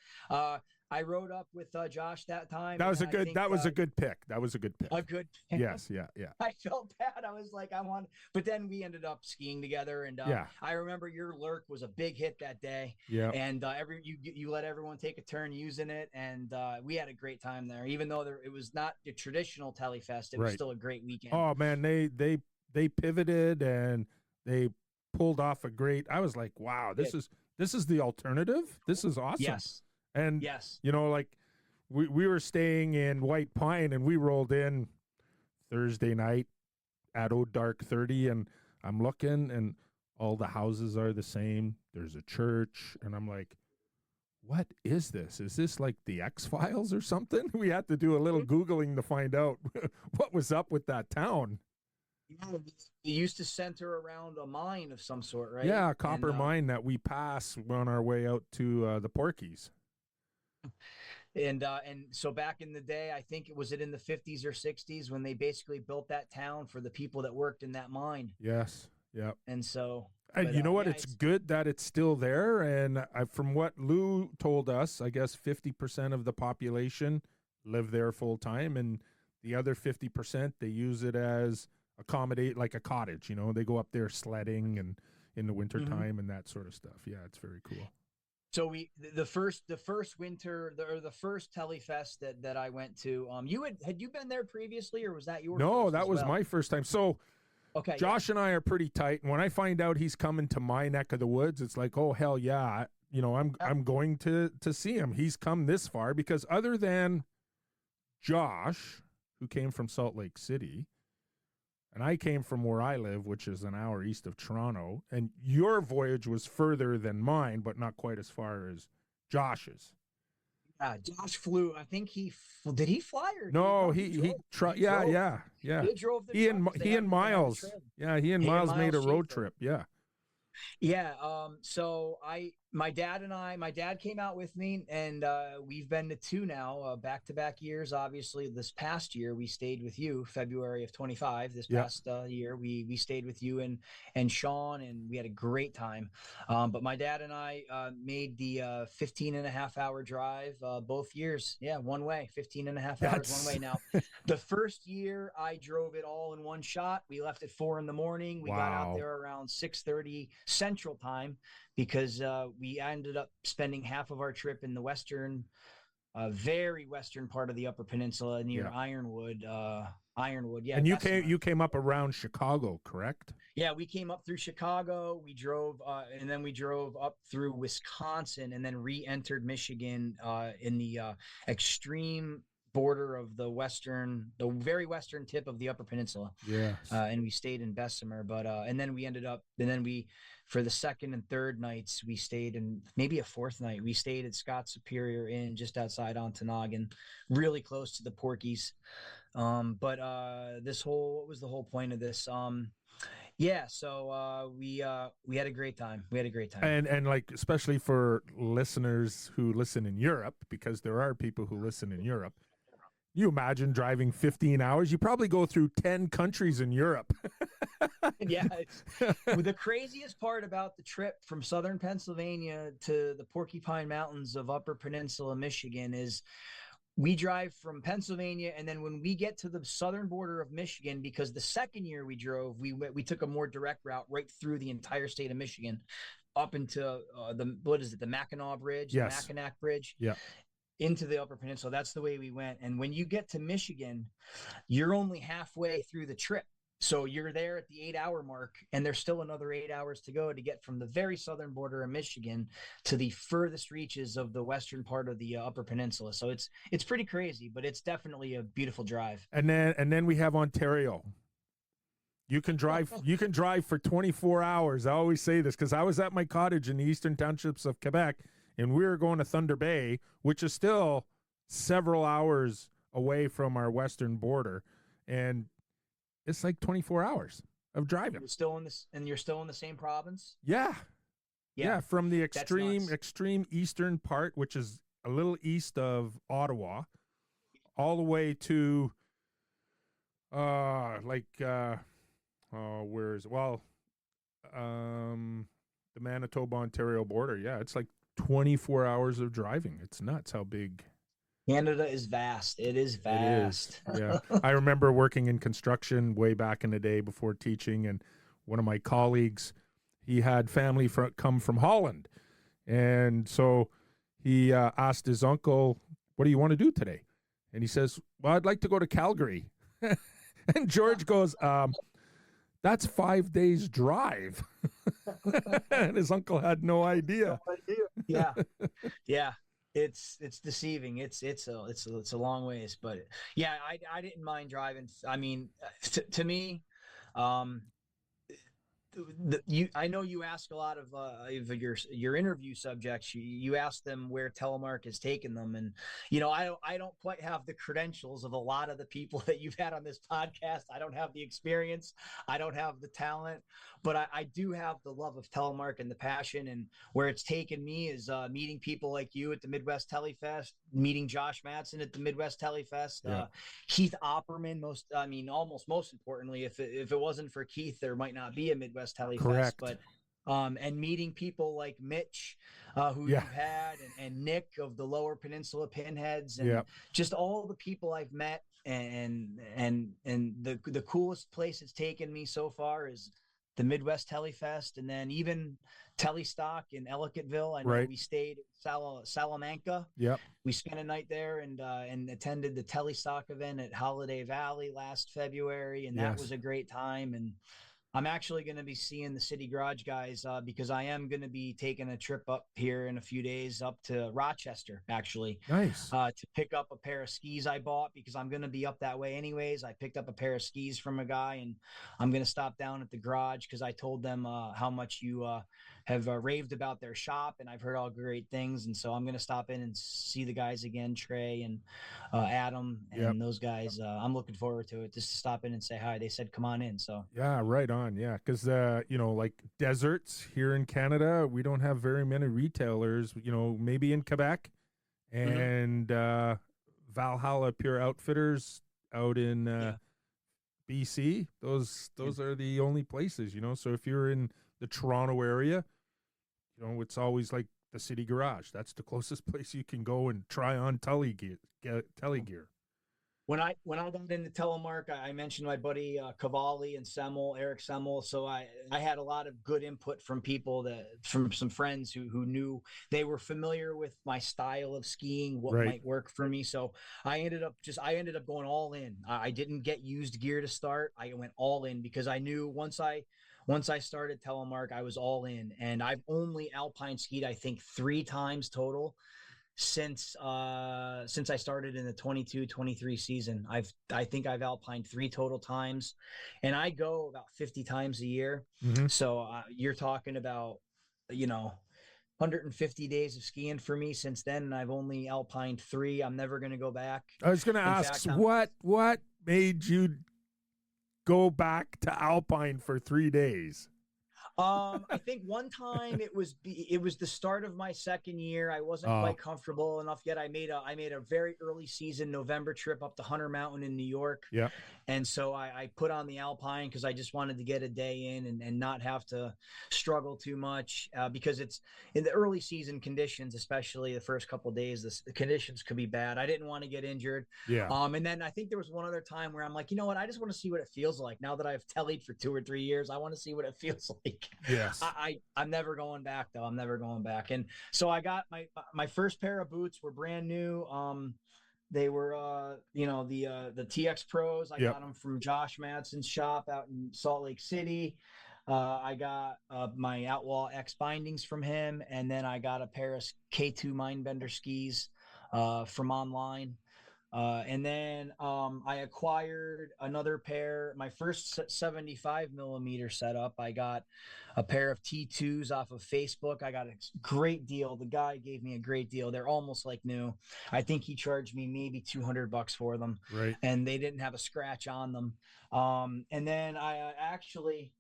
I rode up with Josh that time, That and was a I good think that was a good pick. That was a good pick. a good. Yes, yeah, yeah. I felt bad. I was like, I want, but then we ended up skiing together, and Yeah. I remember your lurk was a big hit that day. Yeah. And you let everyone take a turn using it, and we had a great time there. Even though it was not the traditional Telefest, it was Right. still a great weekend. Oh man, they pivoted and they pulled off a great. I was like, wow, this is the alternative. This is awesome. Yes. And Yes. like we were staying in White Pine, and we rolled in Thursday night at dark 30, and I'm looking, and all the houses are the same. There's a church, and I'm like, what is this? Is this like the X-Files or something? We had to do a little Googling to find out what was up with that town. Yeah, it used to center around a mine of some sort, right? Yeah, a copper mine that we pass on our way out to the Porkies. And so back in the day, I think it in the 50s or 60s when they basically built that town for the people that worked in that mine. Yes. Yeah. And so, and you know what? It's good that it's still there. And from what Lou told us, I guess 50% of the population live there full time, and the other 50% they use it as accommodate, like a cottage. They go up there sledding and in the wintertime and that sort of stuff. Yeah, it's very cool. So the first winter or the first Telefest that I went to, had you been there previously, or was that your? No, that was my first time. So okay, Josh and I are pretty tight, and when I find out he's coming to my neck of the woods, it's like, oh hell yeah, I'm going to see him. He's come this far, because other than Josh, who came from Salt Lake City, and I came from where I live, which is an hour east of Toronto, and your voyage was further than mine, but not quite as far as Josh's. Josh flew. I think did he fly or no? He drove. Yeah. He drove. He and Miles. Yeah, he and Miles made a road trip. Yeah. Yeah. So my dad came out with me, and we've been to two now, back-to-back years. Obviously, this past year we stayed with you, February of 25. This past year we stayed with you and Sean, and we had a great time. But my dad and I made the 15 and a half hour drive both years. Yeah, one way, 15 and a half hours one way. Now, the first year I drove it all in one shot. We left at 4 a.m. We got out there around 6:30 Central Time, because we ended up spending half of our trip in the very western part of the Upper Peninsula near Ironwood. Yeah. And you came up around Chicago, correct? Yeah, we came up through Chicago. We drove, and then we drove up through Wisconsin, and then re-entered Michigan in the extreme border of the very western tip of the Upper Peninsula. Yeah. And we stayed in Bessemer, but and then for the second and third nights, we stayed, and maybe a fourth night, we stayed at Scott Superior Inn just outside Ontonagon, really close to the Porkies. But what was the whole point of this? So we had a great time. And like, especially for listeners who listen in Europe, because there are people who listen in Europe. You imagine driving 15 hours? You probably go through 10 countries in Europe. Yeah. The craziest part about the trip from southern Pennsylvania to the Porcupine Mountains of Upper Peninsula, Michigan, is we drive from Pennsylvania, and then when we get to the southern border of Michigan, because the second year we drove, we took a more direct route right through the entire state of Michigan, up into the Mackinac Bridge, the Mackinac Bridge. Yeah. Into the Upper Peninsula. That's the way we went. And when you get to Michigan, you're only halfway through the trip. So you're there at the 8 hour mark, and there's still another 8 hours to go to get from the very southern border of Michigan to the furthest reaches of the western part of the Upper Peninsula. So it's pretty crazy, but it's definitely a beautiful drive. And then we have Ontario. You can drive for 24 hours. I always say this because I was at my cottage in the eastern townships of Quebec, and we were going to Thunder Bay, which is still several hours away from our western border, and it's like 24 hours of driving. You're still in the same province. Yeah. Yeah, from the That's extreme nuts. extreme eastern part, which is a little east of Ottawa, all the way to like where is the Manitoba Ontario border. Yeah, it's like 24 hours of driving. It's nuts how big Canada is vast. It is it is. vast. Yeah. I remember working in construction way back in the day before teaching, and one of my colleagues, he had family come from Holland. And so he asked his uncle, "What do you want to do today?" And he says, "Well, I'd like to go to Calgary." And George goes, "That's 5 days drive." And his uncle had no idea. Yeah, yeah. It's deceiving. It's a long ways, but yeah, I didn't mind driving. I mean, to me, um, I know you ask a lot of your interview subjects. You ask them where telemark has taken them, and I don't quite have the credentials of a lot of the people that you've had on this podcast. I don't have the experience, I don't have the talent, but I do have the love of telemark and the passion. And where it's taken me is meeting people like you at the Midwest Telefest, meeting Josh Madsen at the Midwest Telefest, Yeah. Keith Opperman. Almost most importantly, if it wasn't for Keith, there might not be a Midwest Telefest. Correct. But and meeting people like Mitch, who Yeah. you've had, and Nick of the Lower Peninsula Pinheads, and Yeah. just all the people I've met, and the coolest place it's taken me so far is the Midwest Telefest, and then even Telestock in Ellicottville. I know Right. we stayed in Salamanca. Yep. We spent a night there and attended the Telestock event at Holiday Valley last February, and that Yes. was a great time. And I'm actually going to be seeing the City Garage guys because I am going to be taking a trip up here in a few days up to Rochester, actually, Nice. to pick up a pair of skis I bought because I'm going to be up that way anyways. I picked up a pair of skis from a guy, and I'm going to stop down at the garage because I told them how much you have raved about their shop, and I've heard all great things. And so I'm going to stop in and see the guys again, Trey and Adam Yep. and those guys. I'm looking forward to it, just to stop in and say hi. They said, come on in. So Yeah, right on. Yeah, because like deserts here in Canada, we don't have very many retailers. Maybe in Quebec and Valhalla Pure Outfitters out in yeah. BC. Those are the only places. So if you're in the Toronto area, it's always like the City Garage. That's the closest place you can go and try on tele gear. When I got into telemark, I mentioned my buddy Cavalli and Eric Semmel. So I had a lot of good input from people from some friends who knew, they were familiar with my style of skiing, what Right. might work for me. So I ended up going all in. I didn't get used gear to start. I went all in because I knew once I started telemark, I was all in. And I've only alpine skied, I think, 3 times total since I started in the 22-23 season. I think I've alpined 3 total times, and I go about 50 times a year. Mm-hmm. So you're talking about 150 days of skiing for me since then, and I've only alpined 3. I'm never going to go back. I was going to In ask, fact, what made you go back to alpine for 3 days? I think one time it was the start of my second year. I wasn't quite comfortable enough yet. I made a very early season November trip up to Hunter Mountain in New York. Yeah. And so I put on the Alpine because I just wanted to get a day in and not have to struggle too much because it's in the early season conditions, especially the first couple of days, the conditions could be bad. I didn't want to get injured. Yeah. And then I think there was one other time where I'm like, you know what? I just want to see what it feels like now that I've tellied for 2 or 3 years. I want to see what it feels like. Yes. I'm never going back though. I'm never going back. And so I got my first pair of boots were brand new. They were, the TX Pros. I Yep. got them from Josh Madsen's shop out in Salt Lake City. I got my Outlaw X bindings from him, and then I got a pair of K2 Mindbender skis from online. And then I acquired another pair. My first 75 millimeter setup, I got a pair of T2s off of Facebook. I got a great deal. The guy gave me a great deal. They're almost like new. I think he charged me maybe $200 for them, Right. and they didn't have a scratch on them. And then I actually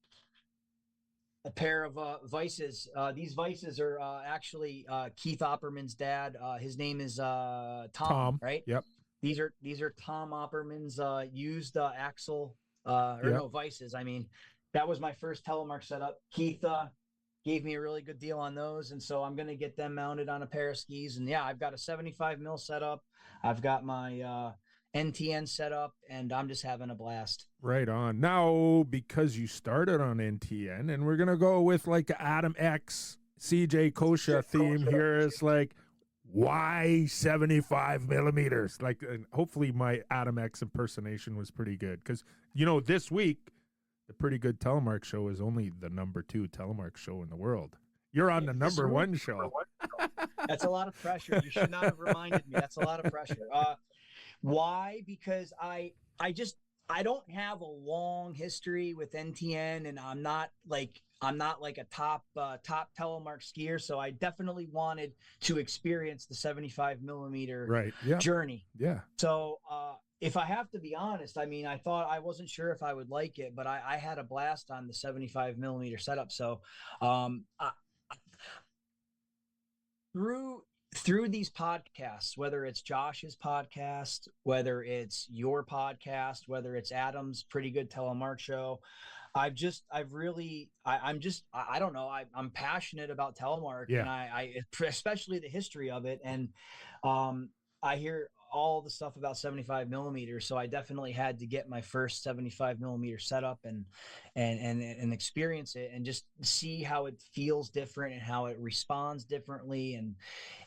a pair of vices. These vices are actually Keith Opperman's dad. His name is Tom, Tom. right? Yep. These are Tom Opperman's used axle or Yep. no vices. I mean, that was my first telemark setup. Keith gave me a really good deal on those, and so I'm gonna get them mounted on a pair of skis. And yeah, I've got a 75 mil setup. I've got my NTN setup, and I'm just having a blast. Right on. Now, because you started on NTN, and we're gonna go with like Adam X, CJ Kosha theme here. It's like, why 75 millimeters? Like, and hopefully my Adam X impersonation was pretty good, because this week the Pretty Good Telemark Show is only the #2 telemark show in the world. You're on the #1 show. That's a lot of pressure. You should not have reminded me. That's a lot of pressure. Why? Because I don't have a long history with NTN, and I'm not like a top telemark skier. So I definitely wanted to experience the 75 millimeter Right. Yeah. journey. Yeah. So if I have to be honest, I mean, I wasn't sure if I would like it, but I had a blast on the 75 millimeter setup. So through these podcasts, whether it's Josh's podcast, whether it's your podcast, whether it's Adam's Pretty Good Telemark Show, I don't know. I'm passionate about telemark, Yeah. and I especially the history of it. And I hear all the stuff about 75 millimeters. So I definitely had to get my first 75 millimeter setup and experience it and just see how it feels different and how it responds differently.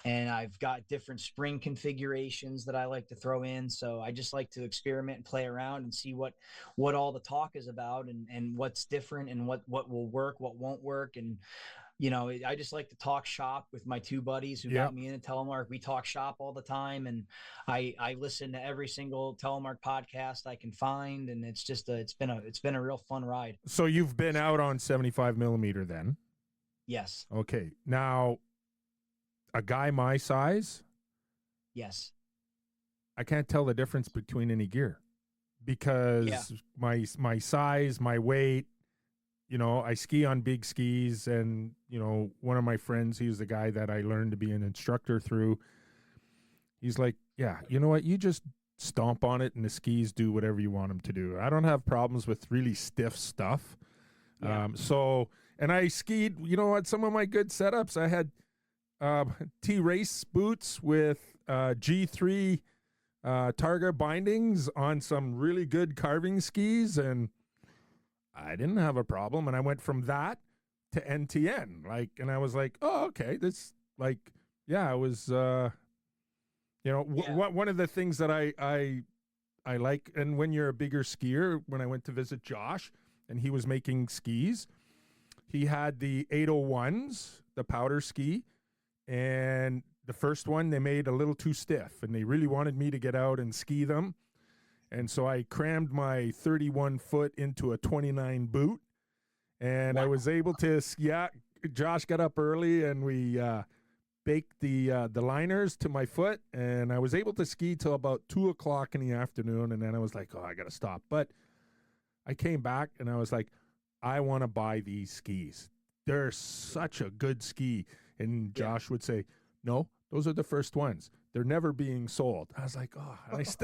And I've got different spring configurations that I like to throw in. So I just like to experiment and play around and see what all the talk is about and what's different and what will work, what won't work. And I just like to talk shop with my two buddies who got me into telemark. We talk shop all the time, and I listen to every single telemark podcast I can find, and it's just it's been a real fun ride. So you've been out on 75 millimeter then? Yes. Okay. Now, a guy my size, yes, I can't tell the difference between any gear because my size, my weight. I ski on big skis, and one of my friends, he's the guy that I learned to be an instructor through. He's like, yeah, you know what? You just stomp on it and the skis do whatever you want them to do. I don't have problems with really stiff stuff. Yeah. And I skied, some of my good setups, I had T-Race boots with G3 Targa bindings on some really good carving skis, and I didn't have a problem. And I went from that to NTN, and I was like, oh, okay, this, it was, one of the things that I like, and when you're a bigger skier, when I went to visit Josh and he was making skis, he had the 801s, the powder ski, and the first one they made a little too stiff, and they really wanted me to get out and ski them. And so I crammed my 31 foot into a 29 boot, and I was able to, Josh got up early and we baked the liners to my foot, and I was able to ski till about 2:00 in the afternoon. And then I was like, oh, I got to stop. But I came back and I was like, I want to buy these skis. They're such a good ski. And Josh would say, no, those are the first ones. They're never being sold. I was like, oh,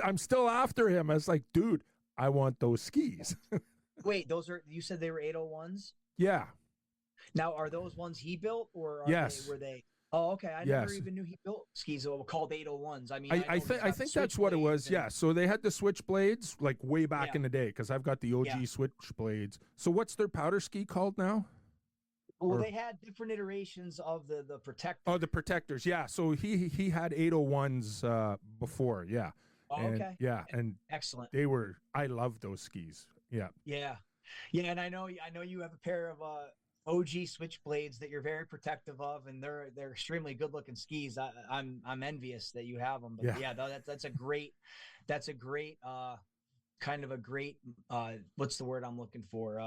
I'm still after him. I was like, dude, I want those skis. Wait, you said they were 801s? Yeah. Now, are those ones he built, or were they? Oh, okay. I never even knew he built skis that were called 801s. I mean, I think that's what it was. Yeah. So they had the switchblades way back in the day, because I've got the OG switchblades. So what's their powder ski called now? Well, they had different iterations of the protector. Oh, the protectors. Yeah. So he had 801s before. Yeah. Oh, And okay. yeah, and Excellent. I love those skis. Yeah. Yeah. Yeah, and I know you have a pair of OG switchblades that you're very protective of, and they're extremely good looking skis. I'm envious that you have them, but Yeah. yeah, that's a great kind of a great what's the word I'm looking for,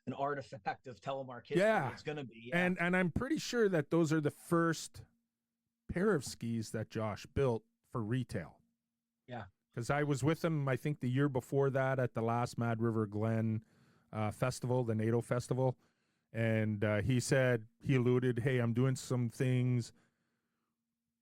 an artifact of telemark history. Yeah. It's gonna be, yeah. And I'm pretty sure that those are the first pair of skis that Josh built for retail. Yeah. Because I was with him, I think the year before that at the last Mad River Glen festival, the NATO festival. And he said, he alluded, hey, I'm doing some things.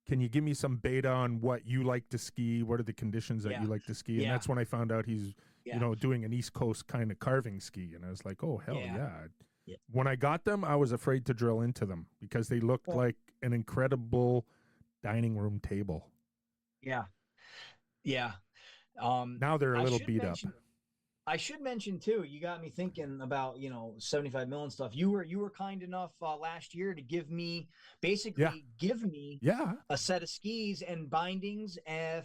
Can you give me some beta on what you like to ski? What are the conditions that Yeah. you like to ski? And Yeah. that's when I found out he's, Yeah. doing an East Coast kind of carving ski. And I was like, oh, hell Yeah. yeah. Yeah. When I got them, I was afraid to drill into them because they looked Well, like an incredible dining room table. yeah. Yeah. Now they're a I little should beat up. mention I should mention too, you got me thinking about, 75 mil and stuff. You were kind enough last year to Yeah. give me Yeah. a set of skis and bindings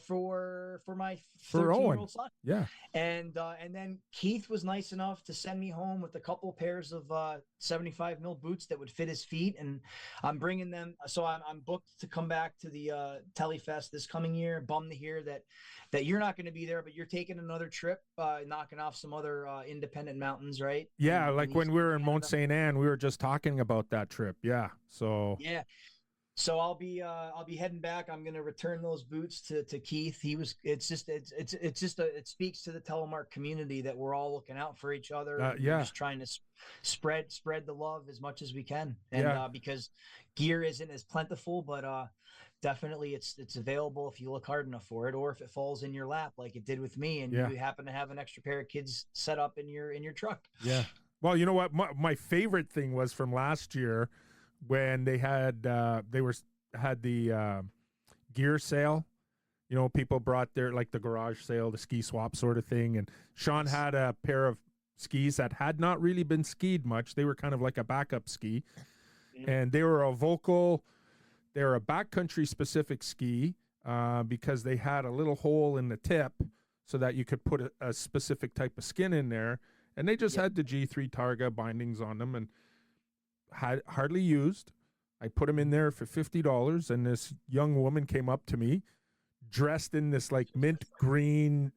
for my For 13-year-old Owen. son. Yeah. And then Keith was nice enough to send me home with a couple pairs of 75 mil boots that would fit his feet, and I'm bringing them. So I'm booked to come back to the Telefest this coming year. Bummed to hear that you're not going to be there, but you're taking another trip, knocking off some other independent mountains, right? Yeah, In like when East we were in Canada. Mount St. Anne, we were just talking about that trip. Yeah. So Yeah. So I'll be heading back. I'm gonna return those boots to Keith. It speaks to the telemark community that we're all looking out for each other, and we're yeah. just trying to spread the love as much as we can. And Yeah. because gear isn't as plentiful, but definitely it's available if you look hard enough for it, or if it falls in your lap like it did with me, and Yeah. you happen to have an extra pair of kids set up in your truck. Yeah. Well, you know what? My favorite thing was from last year when they had the gear sale. People brought their, like, the garage sale, the ski swap sort of thing, and Sean had a pair of skis that had not really been skied much. They were kind of like a backup ski, and they were a backcountry specific ski because they had a little hole in the tip so that you could put a specific type of skin in there, and they just had the G3 Targa bindings on them and had hardly used. I put them in there for $50, and this young woman came up to me dressed in this like mint green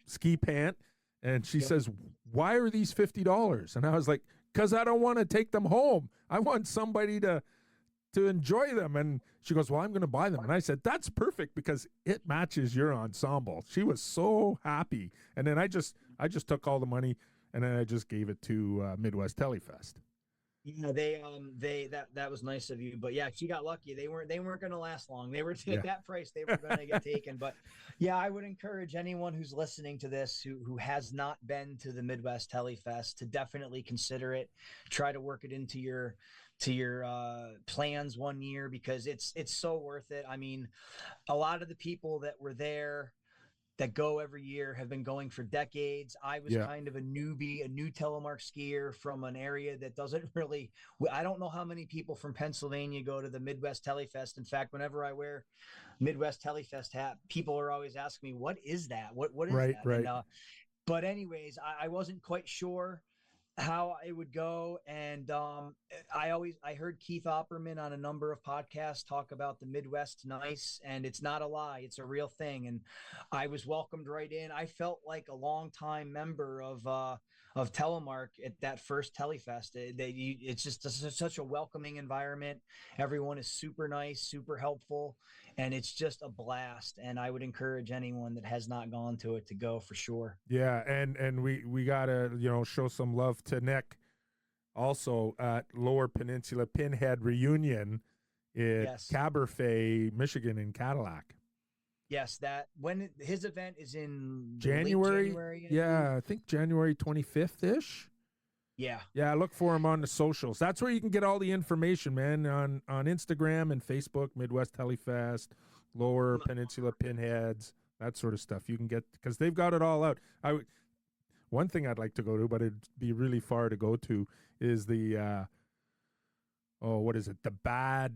ski pant, and she says, "Why are these $50?" And I was like, "Because I don't want to take them home. I want somebody to enjoy them." And she goes, "Well, I'm going to buy them." And I said, "That's perfect because it matches your ensemble." She was so happy. And then I just took all the money, and then I just gave it to Midwest Telefest. Yeah, that was nice of you, but yeah, she got lucky. They weren't going to last long. They were at that price. They were going to get taken. But yeah, I would encourage anyone who's listening to this who has not been to the Midwest Telefest to definitely consider it. Try to work it into your plans one year, because it's so worth it. I mean, a lot of the people that were there that go every year have been going for decades. I was kind of a newbie, a new telemark skier from an area that doesn't really, I don't know how many people from Pennsylvania go to the Midwest Telefest. In fact, whenever I wear Midwest Telefest hat, people are always asking me, what is that? What is that? Right. And, but anyways, I wasn't quite sure how it would go, and I heard Keith Opperman on a number of podcasts talk about the Midwest nice, and it's not a lie, it's a real thing. And I was welcomed right in. I felt like a longtime member of Telemark at that first Telefest. It's just such a welcoming environment. Everyone is super nice, super helpful, and it's just a blast. And I would encourage anyone that has not gone to it to go for sure. Yeah, and we gotta show some love to Nick, also at Lower Peninsula Pinhead Reunion in Caberfay, Michigan, in Cadillac. Yes, his event is in January. January, I think January 25th ish. Yeah, look for him on the socials. That's where you can get all the information, man, on Instagram and Facebook. Midwest Telefest, Lower Peninsula Pinheads, that sort of stuff. You can get, because they've got it all out. One thing I'd like to go to, but it'd be really far to go to, is the what is it? The bad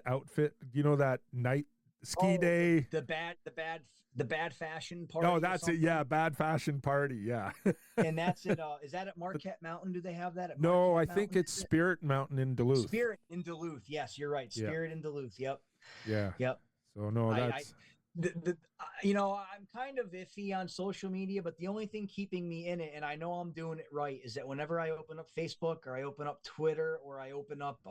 outfit. You know, that night ski day. The bad fashion party. Oh, or that's it. something? Yeah, bad fashion party. Yeah. And that's it. Is that at Marquette Mountain? Do they have that at No, Marquette I think Mountain? it's Spirit Mountain in Duluth. Spirit in Duluth. Yes, you're right. Yeah. Spirit in Duluth. Yep. Yeah. Yep. So no, I that's I'm kind of iffy on social media, but the only thing keeping me in it, and I know I'm doing it right, is that whenever I open up Facebook or I open up Twitter or I open up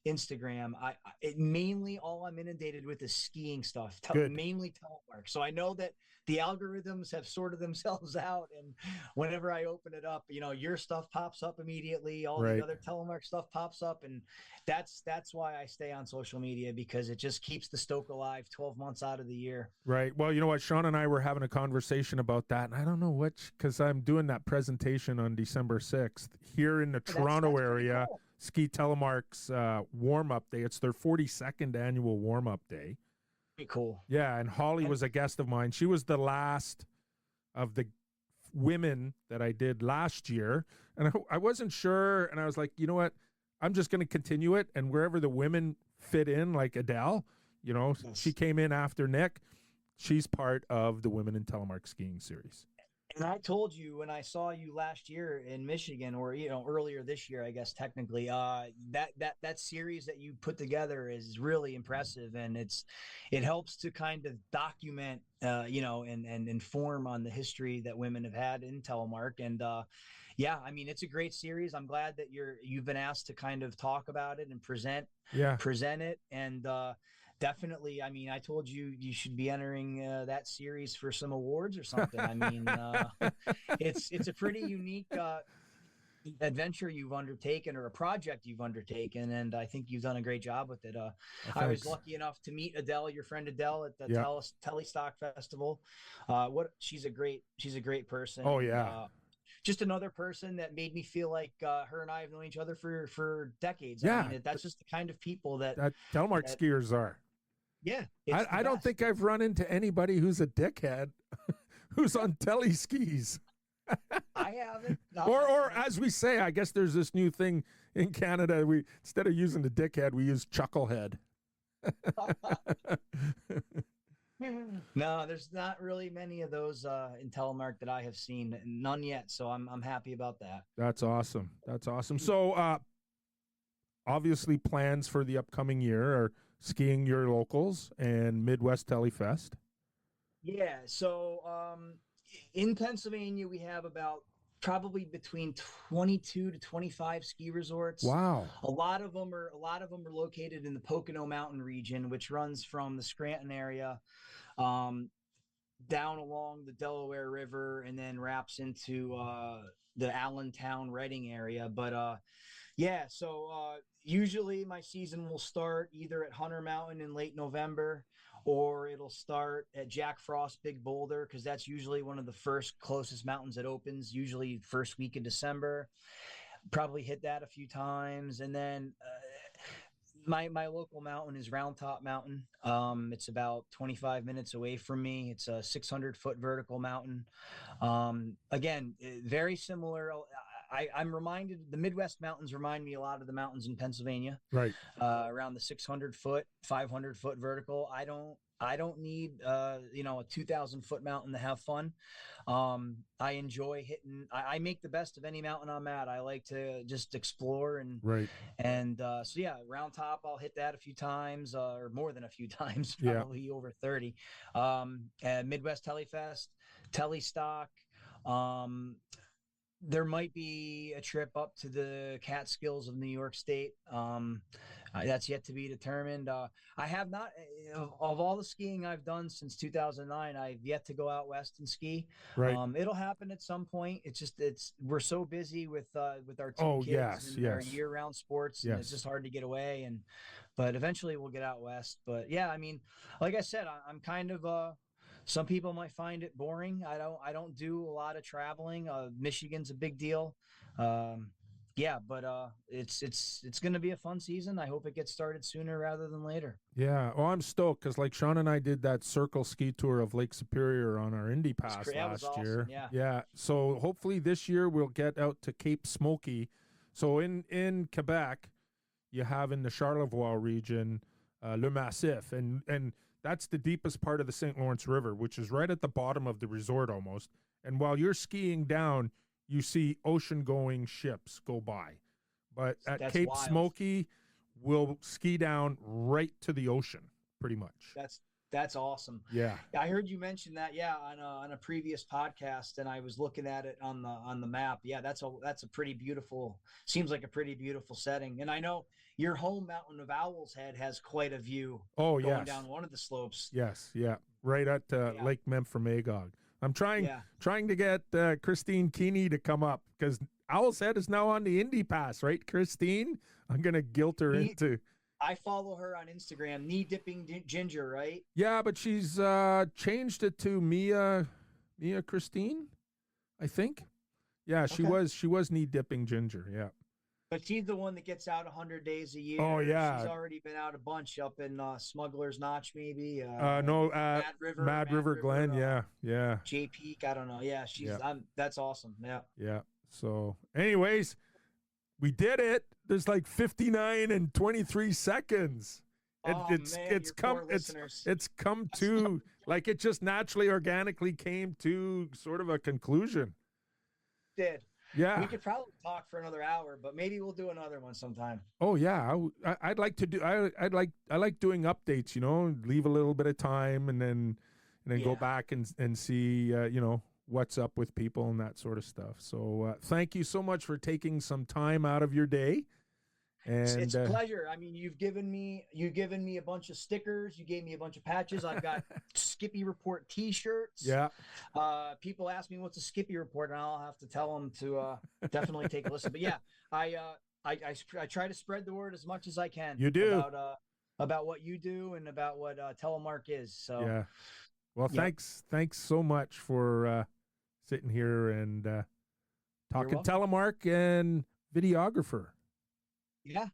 Instagram, it mainly all I'm inundated with is skiing stuff, good. mainly telemark. So I know that the algorithms have sorted themselves out, and whenever I open it up, your stuff pops up immediately, all Right. the other telemark stuff pops up, and that's why I stay on social media, because it just keeps the stoke alive 12 months out of the year. Right. Well, you know what? Sean and I were having a conversation about that, and I don't know which, because I'm doing that presentation on December 6th here in the Toronto area. Cool. Ski Telemark's warm-up day. It's their 42nd annual warm-up day. Pretty cool. Yeah, and Holly was a guest of mine. She was the last of the women that I did last year, and I wasn't sure, and I was like, you know what? I'm just going to continue it, and wherever the women fit in, like Adele, yes. She came in after Nick. She's part of the Women in Telemark Skiing Series. And I told you when I saw you last year in Michigan, or earlier this year, I guess technically, that series that you put together is really impressive, and it helps to kind of document, and inform on the history that women have had in telemark. And yeah, I mean, it's a great series. I'm glad that you've been asked to kind of talk about it and present it, and definitely. I mean, I told you should be entering that series for some awards or something. I mean, it's a pretty unique adventure you've undertaken, or a project you've undertaken, and I think you've done a great job with it. I was lucky enough to meet Adele, your friend Adele, at the Telestock Festival. She's a great person. Oh yeah. Just another person that made me feel like her and I have known each other for decades. Yeah, I mean, that's just the kind of people that telemark skiers are. Yeah, I don't think I've run into anybody who's a dickhead who's on tele skis. I haven't. No, or as we say, I guess there's this new thing in Canada. We, instead of using the dickhead, we use chucklehead. No, there's not really many of those in telemark that I have seen. None yet, so I'm happy about that. That's awesome. That's awesome. So obviously plans for the upcoming year are skiing your locals and Midwest Telefest. Yeah, so in Pennsylvania we have about probably between 22 to 25 ski resorts. Wow. A lot of them are located in the Pocono Mountain region, which runs from the Scranton area down along the Delaware River and then wraps into the Allentown Reading area. But yeah, so usually my season will start either at Hunter Mountain in late November, or it'll start at Jack Frost Big Boulder, because that's usually one of the first closest mountains that opens, usually first week in December. Probably hit that a few times. And then my local mountain is Round Top Mountain. It's about 25 minutes away from me. It's a 600-foot vertical mountain. Again, very similar. I'm reminded, the Midwest mountains remind me a lot of the mountains in Pennsylvania, right? Around the 600-foot, 500-foot vertical. I don't need a 2,000-foot mountain to have fun. I enjoy hitting. I make the best of any mountain I'm at. I like to just explore and right. And so yeah, Round Top, I'll hit that a few times, or more than a few times, probably over 30. And Midwest Telefest, Telestock. There might be a trip up to the Catskills of New York State. That's yet to be determined. I have not, of all the skiing I've done since 2009, I've yet to go out west and ski. Right. It'll happen at some point. We're so busy with our two kids and our year-round sports, and it's just hard to get away. But eventually we'll get out west. But yeah, I mean, like I said, I'm kind of some people might find it boring. I don't do a lot of traveling. Michigan's a big deal. Yeah, but it's going to be a fun season. I hope it gets started sooner rather than later. Yeah. Well, I'm stoked because like Sean and I did that circle ski tour of Lake Superior on our Indy Pass last year. Yeah. Yeah. So hopefully this year we'll get out to Cape Smoky. So in Quebec, you have in the Charlevoix region, Le Massif, and that's the deepest part of the St. Lawrence River, which is right at the bottom of the resort almost. And while you're skiing down, you see ocean-going ships go by. But at That's Cape wild. Smokey, we'll ski down right to the ocean, pretty much. That's awesome. Yeah. I heard you mention that, on a previous podcast, and I was looking at it on the map. Yeah, that's a pretty beautiful. Seems like a pretty beautiful setting. And I know your home mountain of Owl's Head has quite a view. Oh, going yes. down one of the slopes. Yes, yeah. Right at Lake Memphremagog. I'm trying to get Christine Keeney to come up because Owl's Head is now on the Indy Pass, right, Christine? I'm going to guilt her into... I follow her on Instagram, Knee Dipping Ginger, right? Yeah, but she's changed it to Mia Christine, I think. Yeah, she was Knee Dipping Ginger, yeah. But she's the one that gets out 100 days a year. Oh, yeah. She's already been out a bunch up in Smuggler's Notch, maybe. Mad River Glen, yeah. J Peak, I don't know. Yeah, that's awesome. Yeah. Yeah. So, anyways, we did it. There's like 59 and 23 seconds. It's come to like it just naturally, organically came to sort of a conclusion. Did. Yeah. We could probably talk for another hour, but maybe we'll do another one sometime. Oh yeah, I'd like to do. I like doing updates. Leave a little bit of time and then go back and see what's up with people and that sort of stuff. So thank you so much for taking some time out of your day. And it's a pleasure. I mean, you've given me a bunch of stickers. You gave me a bunch of patches. I've got Skippy Report T-shirts. Yeah. People ask me what's a Skippy Report, and I'll have to tell them to definitely take a listen. But yeah, I try to spread the word as much as I can. You do about what you do and about what Telemark is. So yeah. Well, thanks so much for sitting here and talking Telemark and videographer. Yeah,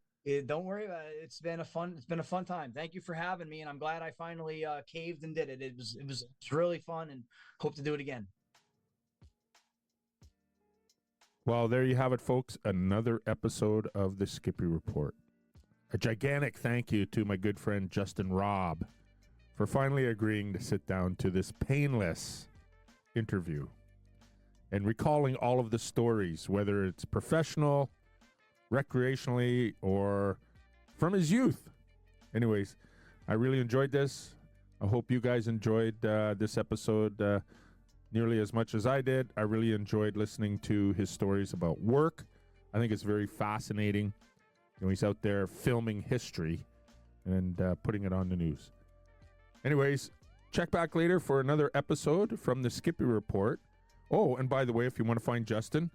don't worry about it. It's been a fun time. Thank you for having me, and I'm glad I finally caved and did it. It was really fun, and hope to do it again. Well, there you have it, folks. Another episode of the Skippy Report. A gigantic thank you to my good friend Justin Raub for finally agreeing to sit down to this painless interview and recalling all of the stories, whether it's professional, recreationally, or from his youth. Anyways, I really enjoyed this. I hope you guys enjoyed this episode nearly as much as I did. I really enjoyed listening to his stories about work. I think it's very fascinating. He's out there filming history and putting it on the news. Anyways, check back later for another episode from the Skippy Report. Oh, and by the way, if you want to find Justin,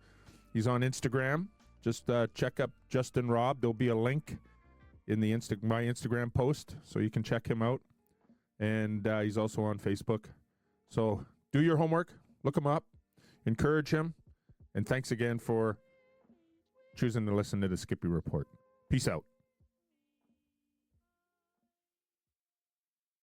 he's on Instagram. Just check up Justin Raub. There'll be a link in the my Instagram post, so you can check him out. And he's also on Facebook. So do your homework, look him up, encourage him, and thanks again for choosing to listen to the Skippy Report. Peace out.